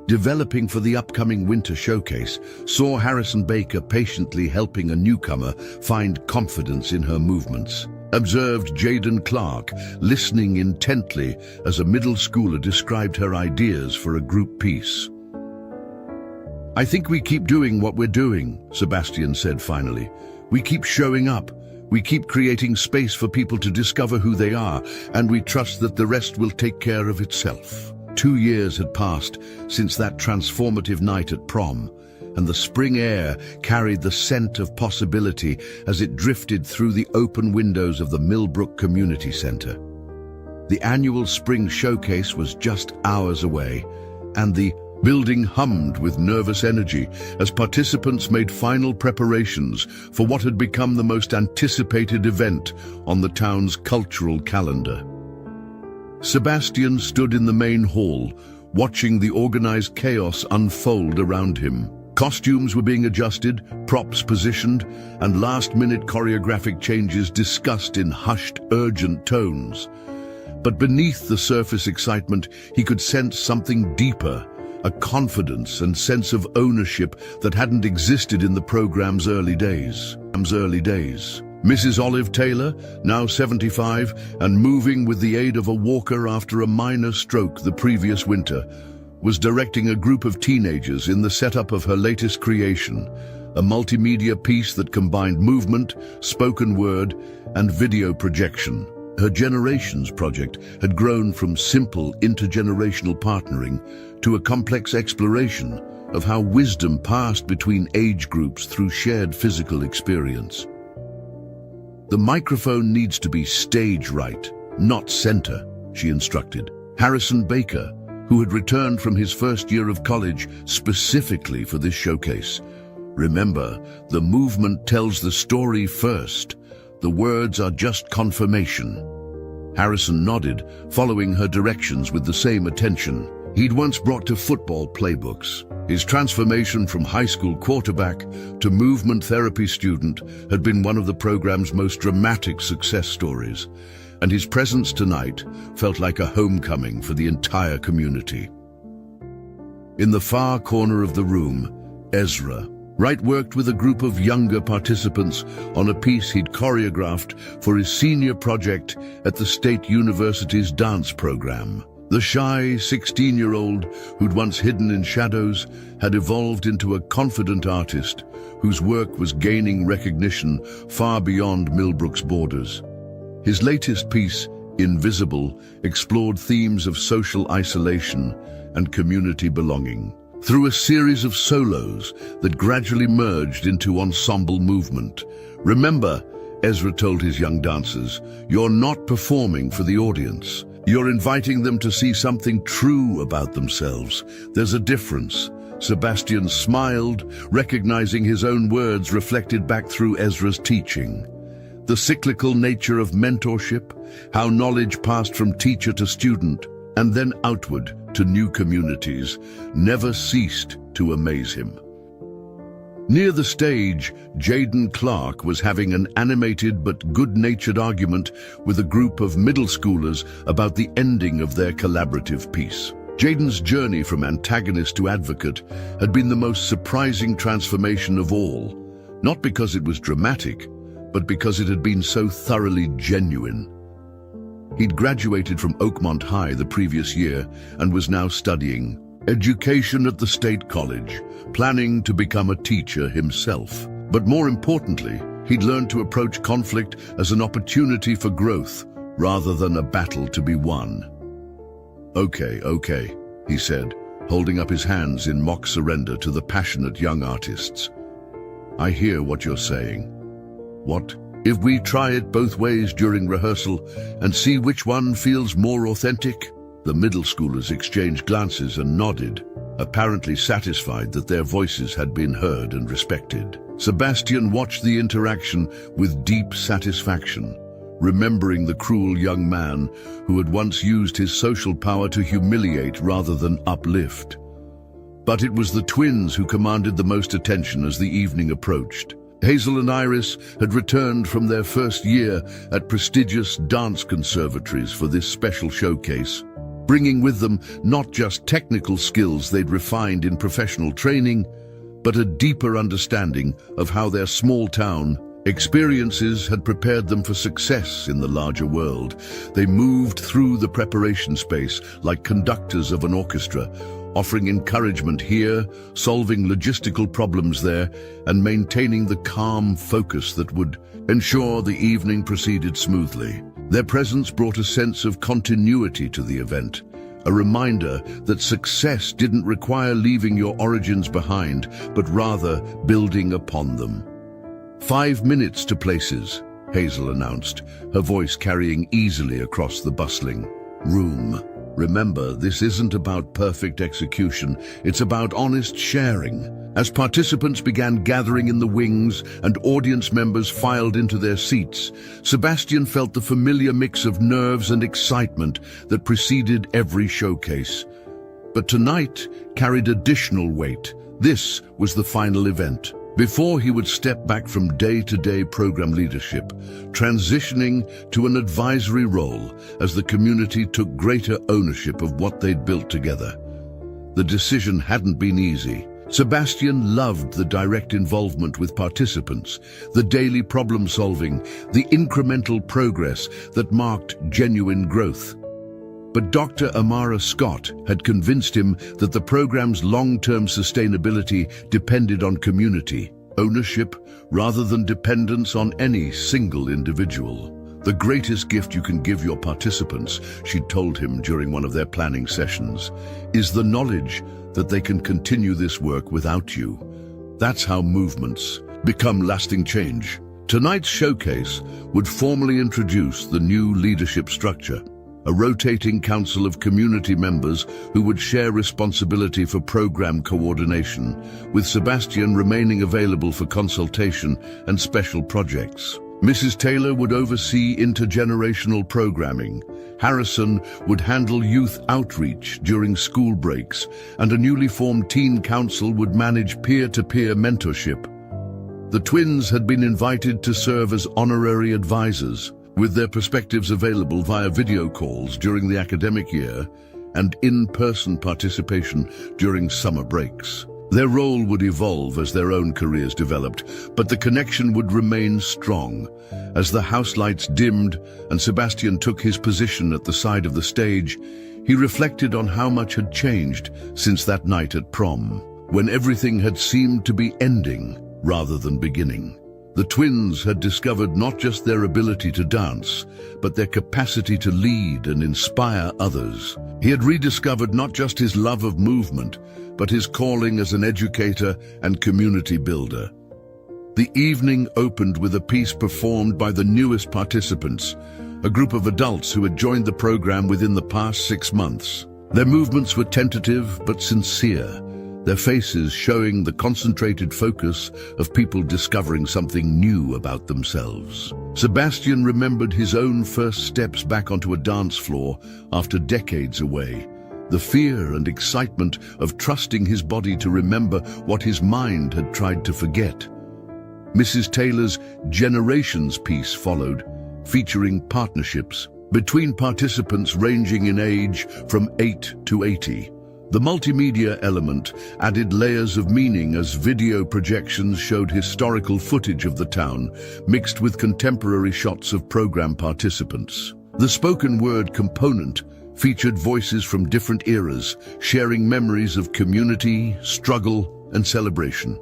S1: developing for the upcoming winter showcase, saw Harrison Baker patiently helping a newcomer find confidence in her movements, observed Jaden Clark listening intently as a middle schooler described her ideas for a group piece. "I think we keep doing what we're doing," Sebastian said finally. "We keep showing up. We keep creating space for people to discover who they are, and we trust that the rest will take care of itself." 2 years had passed since that transformative night at prom, and the spring air carried the scent of possibility as it drifted through the open windows of the Millbrook Community Center. The annual spring showcase was just hours away, and the building hummed with nervous energy as participants made final preparations for what had become the most anticipated event on the town's cultural calendar. Sebastian stood in the main hall, watching the organized chaos unfold around him. Costumes were being adjusted, props positioned, and last-minute choreographic changes discussed in hushed, urgent tones. But beneath the surface excitement, he could sense something deeper, a confidence and sense of ownership that hadn't existed in the program's early days. Mrs. Olive Taylor, now 75 and moving with the aid of a walker after a minor stroke the previous winter, was directing a group of teenagers in the setup of her latest creation, a multimedia piece that combined movement, spoken word, and video projection. Her Generations project had grown from simple intergenerational partnering to a complex exploration of how wisdom passed between age groups through shared physical experience. The microphone needs to be stage right, not center, she instructed. Harrison Baker, who had returned from his first year of college specifically for this showcase. Remember, the movement tells the story first. The words are just confirmation. Harrison nodded, following her directions with the same attention. He'd once brought to football playbooks. His transformation from high school quarterback to movement therapy student had been one of the program's most dramatic success stories, and his presence tonight felt like a homecoming for the entire community. In the far corner of the room, Ezra Wright worked with a group of younger participants on a piece he'd choreographed for his senior project at the State University's dance program. The shy 16-year-old who'd once hidden in shadows had evolved into a confident artist whose work was gaining recognition far beyond Millbrook's borders. His latest piece, Invisible, explored themes of social isolation and community belonging. Through a series of solos that gradually merged into ensemble movement. Remember, Ezra told his young dancers, you're not performing for the audience. You're inviting them to see something true about themselves. There's a difference. Sebastian smiled, recognizing his own words reflected back through Ezra's teaching. The cyclical nature of mentorship, how knowledge passed from teacher to student, and then outward to new communities, never ceased to amaze him. Near the stage, Jaden Clark was having an animated but good-natured argument with a group of middle schoolers about the ending of their collaborative piece. Jaden's journey from antagonist to advocate had been the most surprising transformation of all, not because it was dramatic, but because it had been so thoroughly genuine. He'd graduated from Oakmont High the previous year and was now studying education at the State College, planning to become a teacher himself. But more importantly, he'd learned to approach conflict as an opportunity for growth rather than a battle to be won. Okay, he said, holding up his hands in mock surrender to the passionate young artists. I hear what you're saying. What if we try it both ways during rehearsal and see which one feels more authentic? The middle schoolers exchanged glances and nodded, apparently satisfied that their voices had been heard and respected. Sebastian watched the interaction with deep satisfaction, remembering the cruel young man who had once used his social power to humiliate rather than uplift. But it was the twins who commanded the most attention as the evening approached. Hazel and Iris had returned from their first year at prestigious dance conservatories for this special showcase, bringing with them not just technical skills they'd refined in professional training, but a deeper understanding of how their small-town experiences had prepared them for success in the larger world. They moved through the preparation space like conductors of an orchestra, offering encouragement here, solving logistical problems there, and maintaining the calm focus that would ensure the evening proceeded smoothly. Their presence brought a sense of continuity to the event, a reminder that success didn't require leaving your origins behind, but rather building upon them. 5 minutes to places, Hazel announced, her voice carrying easily across the bustling room. Remember, this isn't about perfect execution, it's about honest sharing. As participants began gathering in the wings and audience members filed into their seats, Sebastian felt the familiar mix of nerves and excitement that preceded every showcase. But tonight carried additional weight. This was the final event. Before he would step back from day-to-day program leadership, transitioning to an advisory role as the community took greater ownership of what they'd built together. The decision hadn't been easy. Sebastian loved the direct involvement with participants, the daily problem-solving, the incremental progress that marked genuine growth. But Dr. Amara Scott had convinced him that the program's long-term sustainability depended on community, ownership, rather than dependence on any single individual. The greatest gift you can give your participants, she'd told him during one of their planning sessions, is the knowledge that they can continue this work without you. That's how movements become lasting change. Tonight's showcase would formally introduce the new leadership structure, a rotating council of community members who would share responsibility for program coordination, with Sebastian remaining available for consultation and special projects. Mrs. Taylor would oversee intergenerational programming, Harrison would handle youth outreach during school breaks, and a newly formed teen council would manage peer-to-peer mentorship. The twins had been invited to serve as honorary advisors, with their perspectives available via video calls during the academic year and in-person participation during summer breaks. Their role would evolve as their own careers developed, but the connection would remain strong. As the house lights dimmed and Sebastian took his position at the side of the stage, he reflected on how much had changed since that night at prom, when everything had seemed to be ending rather than beginning. The twins had discovered not just their ability to dance, but their capacity to lead and inspire others. He had rediscovered not just his love of movement, but his calling as an educator and community builder. The evening opened with a piece performed by the newest participants, a group of adults who had joined the program within the past 6 months. Their movements were tentative but sincere, their faces showing the concentrated focus of people discovering something new about themselves. Sebastian remembered his own first steps back onto a dance floor after decades away, the fear and excitement of trusting his body to remember what his mind had tried to forget. Mrs. Taylor's Generations piece followed, featuring partnerships between participants ranging in age from 8 to 80. The multimedia element added layers of meaning as video projections showed historical footage of the town, mixed with contemporary shots of program participants. The spoken word component featured voices from different eras, sharing memories of community, struggle, and celebration.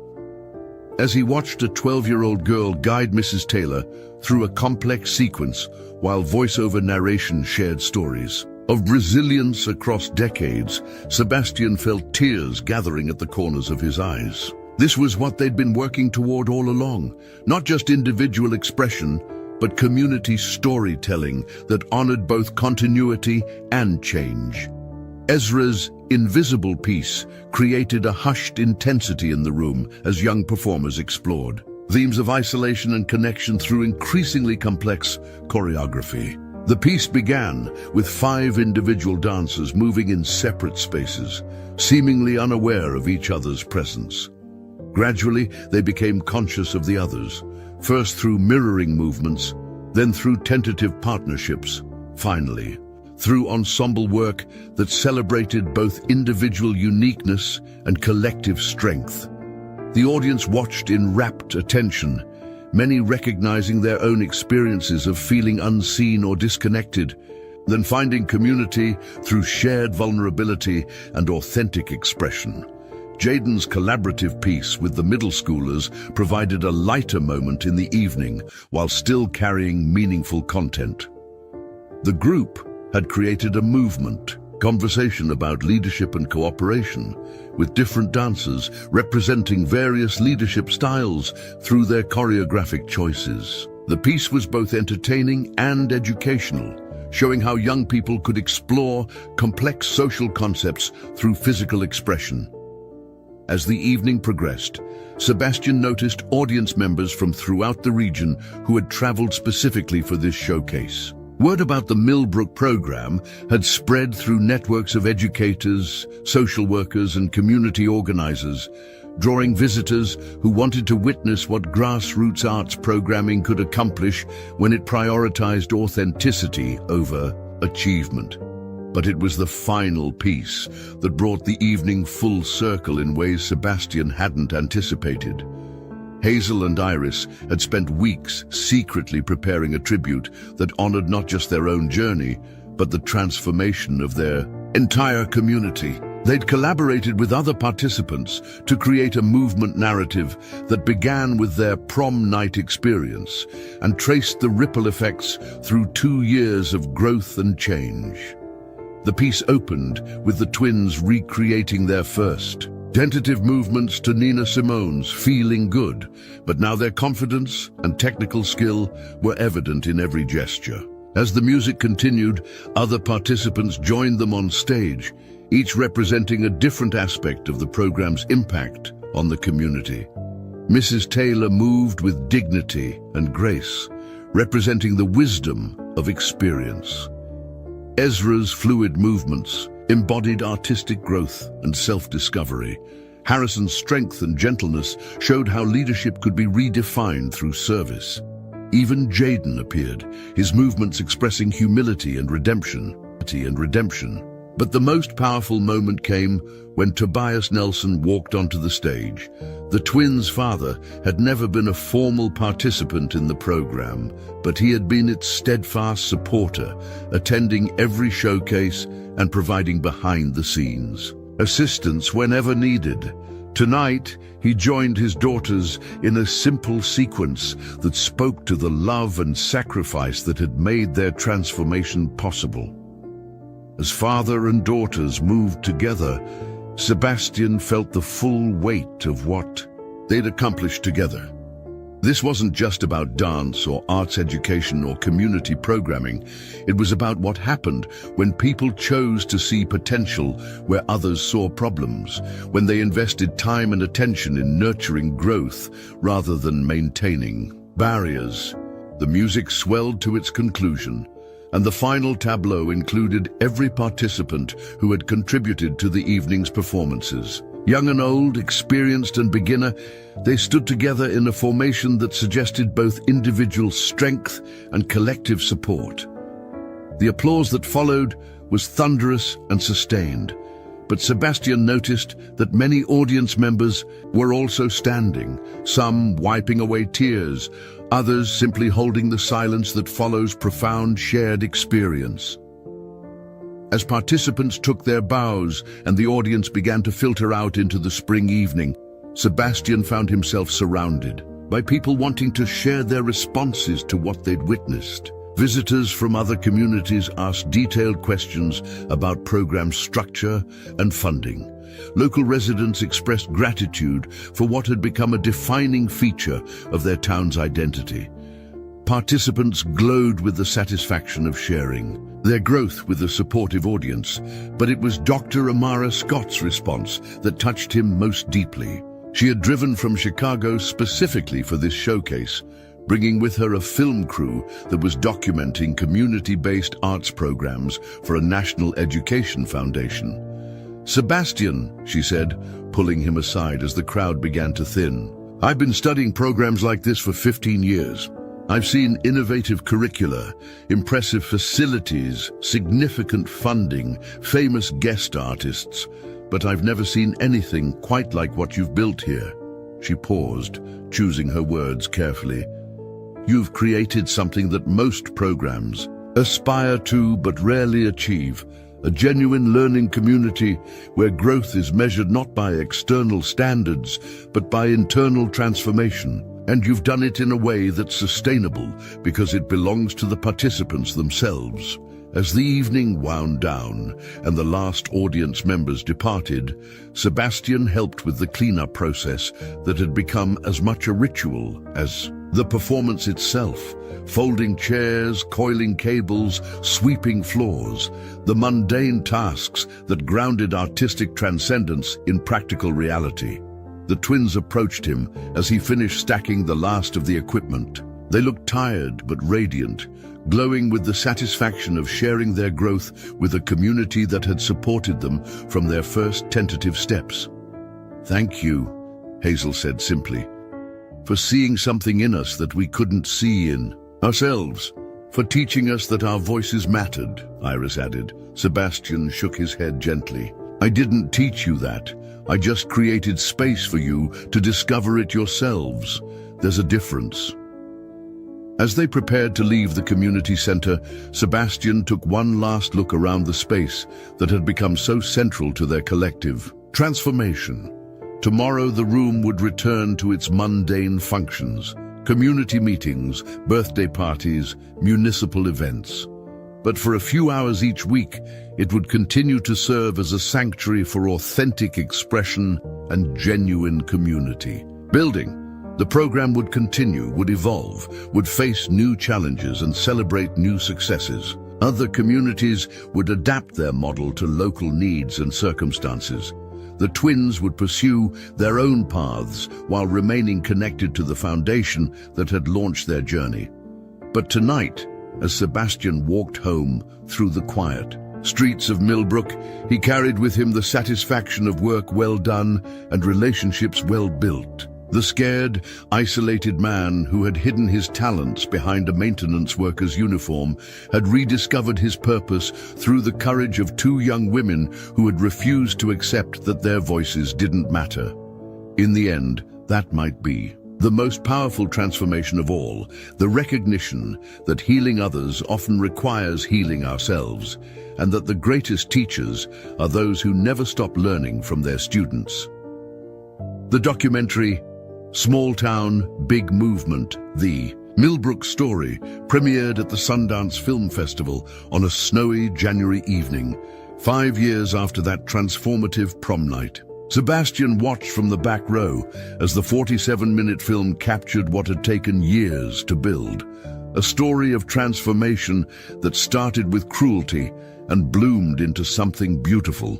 S1: As he watched a 12-year-old girl guide Mrs. Taylor through a complex sequence while voiceover narration shared stories of resilience across decades, Sebastian felt tears gathering at the corners of his eyes. This was what they'd been working toward all along, not just individual expression, but community storytelling that honored both continuity and change. Ezra's Invisible piece created a hushed intensity in the room as young performers explored themes of isolation and connection through increasingly complex choreography. The piece began with 5 individual dancers moving in separate spaces, seemingly unaware of each other's presence. Gradually, they became conscious of the others, first through mirroring movements, then through tentative partnerships, finally, through ensemble work that celebrated both individual uniqueness and collective strength. The audience watched in rapt attention, many recognizing their own experiences of feeling unseen or disconnected, then finding community through shared vulnerability and authentic expression. Jaden's collaborative piece with the middle schoolers provided a lighter moment in the evening while still carrying meaningful content. The group had created a movement, conversation about leadership and cooperation, with different dancers representing various leadership styles through their choreographic choices. The piece was both entertaining and educational, showing how young people could explore complex social concepts through physical expression. As the evening progressed, Sebastian noticed audience members from throughout the region who had traveled specifically for this showcase. Word about the Millbrook program had spread through networks of educators, social workers, and community organizers, drawing visitors who wanted to witness what grassroots arts programming could accomplish when it prioritized authenticity over achievement. But it was the final piece that brought the evening full circle in ways Sebastian hadn't anticipated. Hazel and Iris had spent weeks secretly preparing a tribute that honored not just their own journey, but the transformation of their entire community. They'd collaborated with other participants to create a movement narrative that began with their prom night experience and traced the ripple effects through 2 years of growth and change. The piece opened with the twins recreating their first tentative movements to Nina Simone's Feeling Good, but now their confidence and technical skill were evident in every gesture. As the music continued, other participants joined them on stage, each representing a different aspect of the program's impact on the community. Mrs. Taylor moved with dignity and grace, representing the wisdom of experience. Ezra's fluid movements embodied artistic growth and self-discovery. Harrison's strength and gentleness showed how leadership could be redefined through service. Even Jaden appeared, his movements expressing humility and redemption. But the most powerful moment came when Tobias Nelson walked onto the stage. The twins' father had never been a formal participant in the program, but he had been its steadfast supporter, attending every showcase and providing behind-the-scenes assistance whenever needed. Tonight, he joined his daughters in a simple sequence that spoke to the love and sacrifice that had made their transformation possible. As father and daughters moved together, Sebastian felt the full weight of what they'd accomplished together. This wasn't just about dance or arts education or community programming. It was about what happened when people chose to see potential where others saw problems, when they invested time and attention in nurturing growth rather than maintaining barriers. The music swelled to its conclusion, and the final tableau included every participant who had contributed to the evening's performances. Young and old, experienced and beginner, they stood together in a formation that suggested both individual strength and collective support. The applause that followed was thunderous and sustained, but Sebastian noticed that many audience members were also standing, some wiping away tears, others simply holding the silence that follows profound shared experience. As participants took their bows and the audience began to filter out into the spring evening, Sebastian found himself surrounded by people wanting to share their responses to what they'd witnessed. Visitors from other communities asked detailed questions about program structure and funding. Local residents expressed gratitude for what had become a defining feature of their town's identity. Participants glowed with the satisfaction of sharing their growth with a supportive audience, but it was Dr. Amara Scott's response that touched him most deeply. She had driven from Chicago specifically for this showcase, bringing with her a film crew that was documenting community-based arts programs for a national education foundation. "Sebastian," she said, pulling him aside as the crowd began to thin, "I've been studying programs like this for 15 years. I've seen innovative curricula, impressive facilities, significant funding, famous guest artists, but I've never seen anything quite like what you've built here." She paused, choosing her words carefully. "You've created something that most programs aspire to but rarely achieve, a genuine learning community where growth is measured not by external standards, but by internal transformation. And you've done it in a way that's sustainable because it belongs to the participants themselves." As the evening wound down and the last audience members departed, Sebastian helped with the cleanup process that had become as much a ritual as the performance itself. Folding chairs, coiling cables, sweeping floors, the mundane tasks that grounded artistic transcendence in practical reality. The twins approached him as he finished stacking the last of the equipment. They looked tired but radiant, glowing with the satisfaction of sharing their growth with a community that had supported them from their first tentative steps. "Thank you," Hazel said simply, "for seeing something in us that we couldn't see in ourselves. For teaching us that our voices mattered," Iris added. Sebastian shook his head gently. "I didn't teach you that. I just created space for you to discover it yourselves. There's a difference." As they prepared to leave the community center, Sebastian took one last look around the space that had become so central to their collective transformation. Tomorrow the room would return to its mundane functions: community meetings, birthday parties, municipal events. But for a few hours each week, it would continue to serve as a sanctuary for authentic expression and genuine community building. The program would continue, would evolve, would face new challenges and celebrate new successes. Other communities would adapt their model to local needs and circumstances. The twins would pursue their own paths while remaining connected to the foundation that had launched their journey. But tonight, as Sebastian walked home through the quiet streets of Millbrook, he carried with him the satisfaction of work well done and relationships well built. The scared, isolated man who had hidden his talents behind a maintenance worker's uniform had rediscovered his purpose through the courage of two young women who had refused to accept that their voices didn't matter. In the end, that might be the most powerful transformation of all, the recognition that healing others often requires healing ourselves, and that the greatest teachers are those who never stop learning from their students. The documentary, Small Town, Big Movement, The Millbrook Story, premiered at the Sundance Film Festival on a snowy January evening, 5 years after that transformative prom night. Sebastian watched from the back row as the 47-minute film captured what had taken years to build, a story of transformation that started with cruelty and bloomed into something beautiful.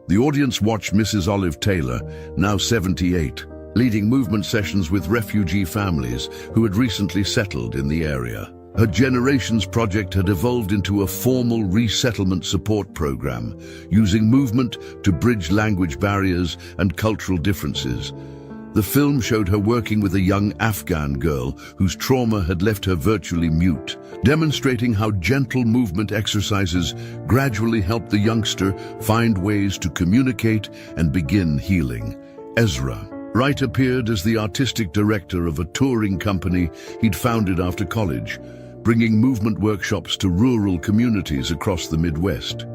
S1: The audience watched Mrs. Olive Taylor, now 78, leading movement sessions with refugee families who had recently settled in the area. Her Generations project had evolved into a formal resettlement support program, using movement to bridge language barriers and cultural differences. The film showed her working with a young Afghan girl whose trauma had left her virtually mute, demonstrating how gentle movement exercises gradually helped the youngster find ways to communicate and begin healing. Ezra Wright appeared as the artistic director of a touring company he'd founded after college, bringing movement workshops to rural communities across the Midwest.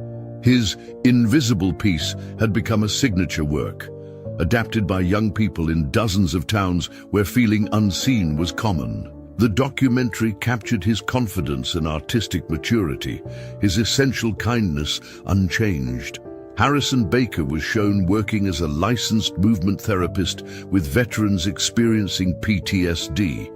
S1: His Invisible piece had become a signature work, adapted by young people in dozens of towns where feeling unseen was common. The documentary captured his confidence and artistic maturity, his essential kindness unchanged. Harrison Baker was shown working as a licensed movement therapist with veterans experiencing PTSD.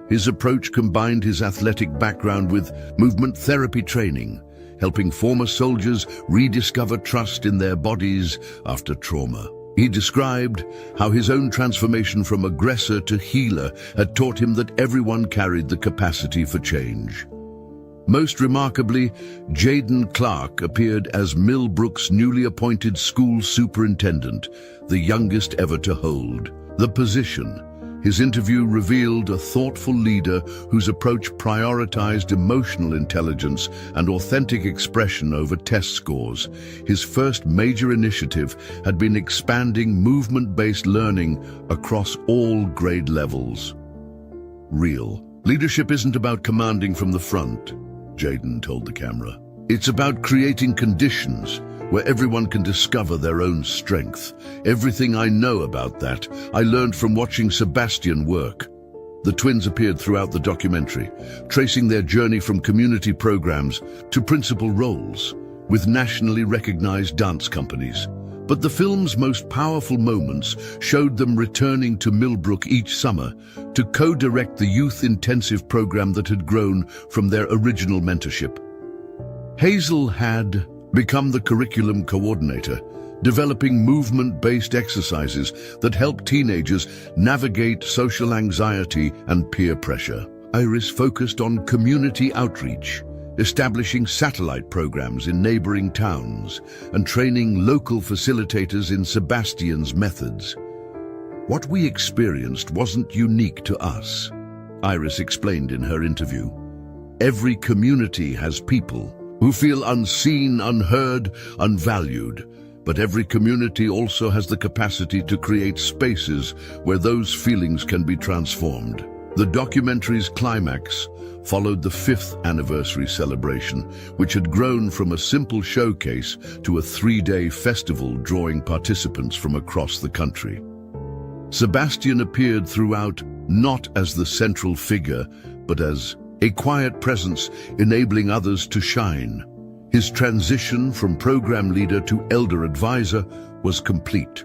S1: His approach combined his athletic background with movement therapy training, helping former soldiers rediscover trust in their bodies after trauma. He described how his own transformation from aggressor to healer had taught him that everyone carried the capacity for change. Most remarkably, Jaden Clark appeared as Millbrook's newly appointed school superintendent, the youngest ever to hold the position. His interview revealed a thoughtful leader whose approach prioritized emotional intelligence and authentic expression over test scores. His first major initiative had been expanding movement-based learning across all grade levels. Real leadership isn't about commanding from the front, Jaden told the camera. It's about creating conditions where everyone can discover their own strength. Everything I know about that, I learned from watching Sebastian work. The twins appeared throughout the documentary, tracing their journey from community programs to principal roles with nationally recognized dance companies. But the film's most powerful moments showed them returning to Millbrook each summer to co-direct the youth intensive program that had grown from their original mentorship. Hazel had become the curriculum coordinator, developing movement-based exercises that help teenagers navigate social anxiety and peer pressure. Iris focused on community outreach, establishing satellite programs in neighboring towns and training local facilitators in Sebastian's methods. What we experienced wasn't unique to us, Iris explained in her interview. Every community has people who feel unseen, unheard, unvalued. But every community also has the capacity to create spaces where those feelings can be transformed. The documentary's climax followed the 5th anniversary celebration, which had grown from a simple showcase to a 3-day festival drawing participants from across the country. Sebastian appeared throughout not as the central figure, but as a quiet presence enabling others to shine. His transition from program leader to elder advisor was complete.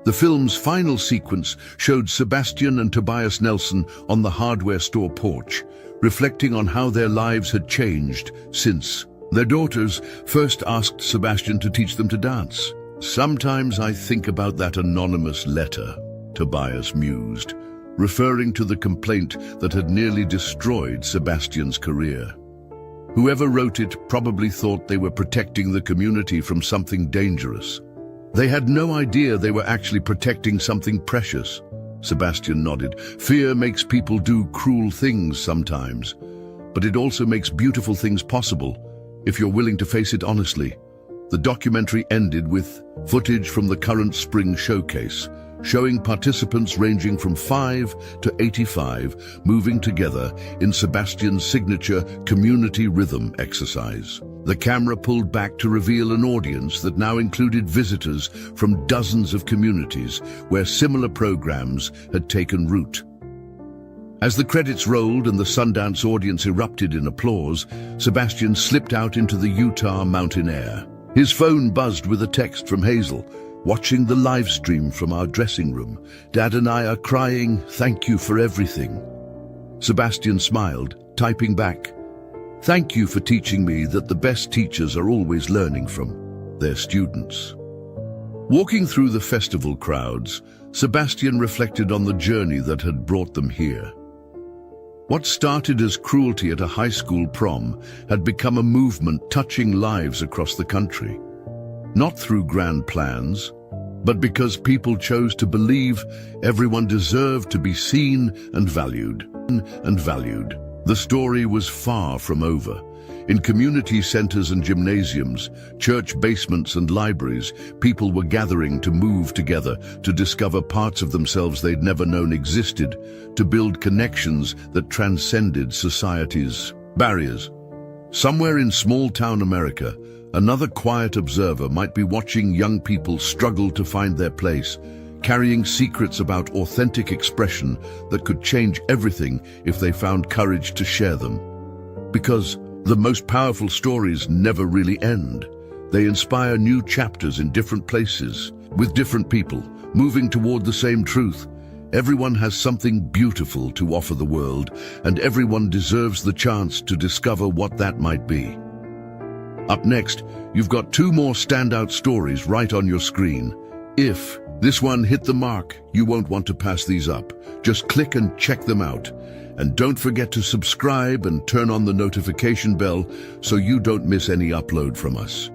S1: The film's final sequence showed Sebastian and Tobias Nelson on the hardware store porch, reflecting on how their lives had changed since their daughters first asked Sebastian to teach them to dance. "Sometimes I think about that anonymous letter," Tobias mused, referring to the complaint that had nearly destroyed Sebastian's career. Whoever wrote it probably thought they were protecting the community from something dangerous. They had no idea they were actually protecting something precious. Sebastian nodded. "Fear makes people do cruel things sometimes, but it also makes beautiful things possible if you're willing to face it honestly." The documentary ended with footage from the current spring showcase, showing participants ranging from 5 to 85 moving together in Sebastian's signature community rhythm exercise. The camera pulled back to reveal an audience that now included visitors from dozens of communities where similar programs had taken root. As the credits rolled and the Sundance audience erupted in applause, Sebastian slipped out into the Utah mountain air. His phone buzzed with a text from Hazel. "Watching the live stream from our dressing room. Dad and I are crying, thank you for everything." Sebastian smiled, typing back, "Thank you for teaching me that the best teachers are always learning from their students." Walking through the festival crowds, Sebastian reflected on the journey that had brought them here. What started as cruelty at a high school prom had become a movement touching lives across the country. Not through grand plans, but because people chose to believe everyone deserved to be seen and valued. The story was far from over. In community centers and gymnasiums, church basements and libraries, people were gathering to move together, to discover parts of themselves they'd never known existed, to build connections that transcended society's barriers. Somewhere in small-town America, another quiet observer might be watching young people struggle to find their place, carrying secrets about authentic expression that could change everything if they found courage to share them. Because the most powerful stories never really end. They inspire new chapters in different places, with different people, moving toward the same truth. Everyone has something beautiful to offer the world, and everyone deserves the chance to discover what that might be. Up next, you've got 2 more standout stories right on your screen. If this one hit the mark, you won't want to pass these up. Just click and check them out. And don't forget to subscribe and turn on the notification bell so you don't miss any upload from us.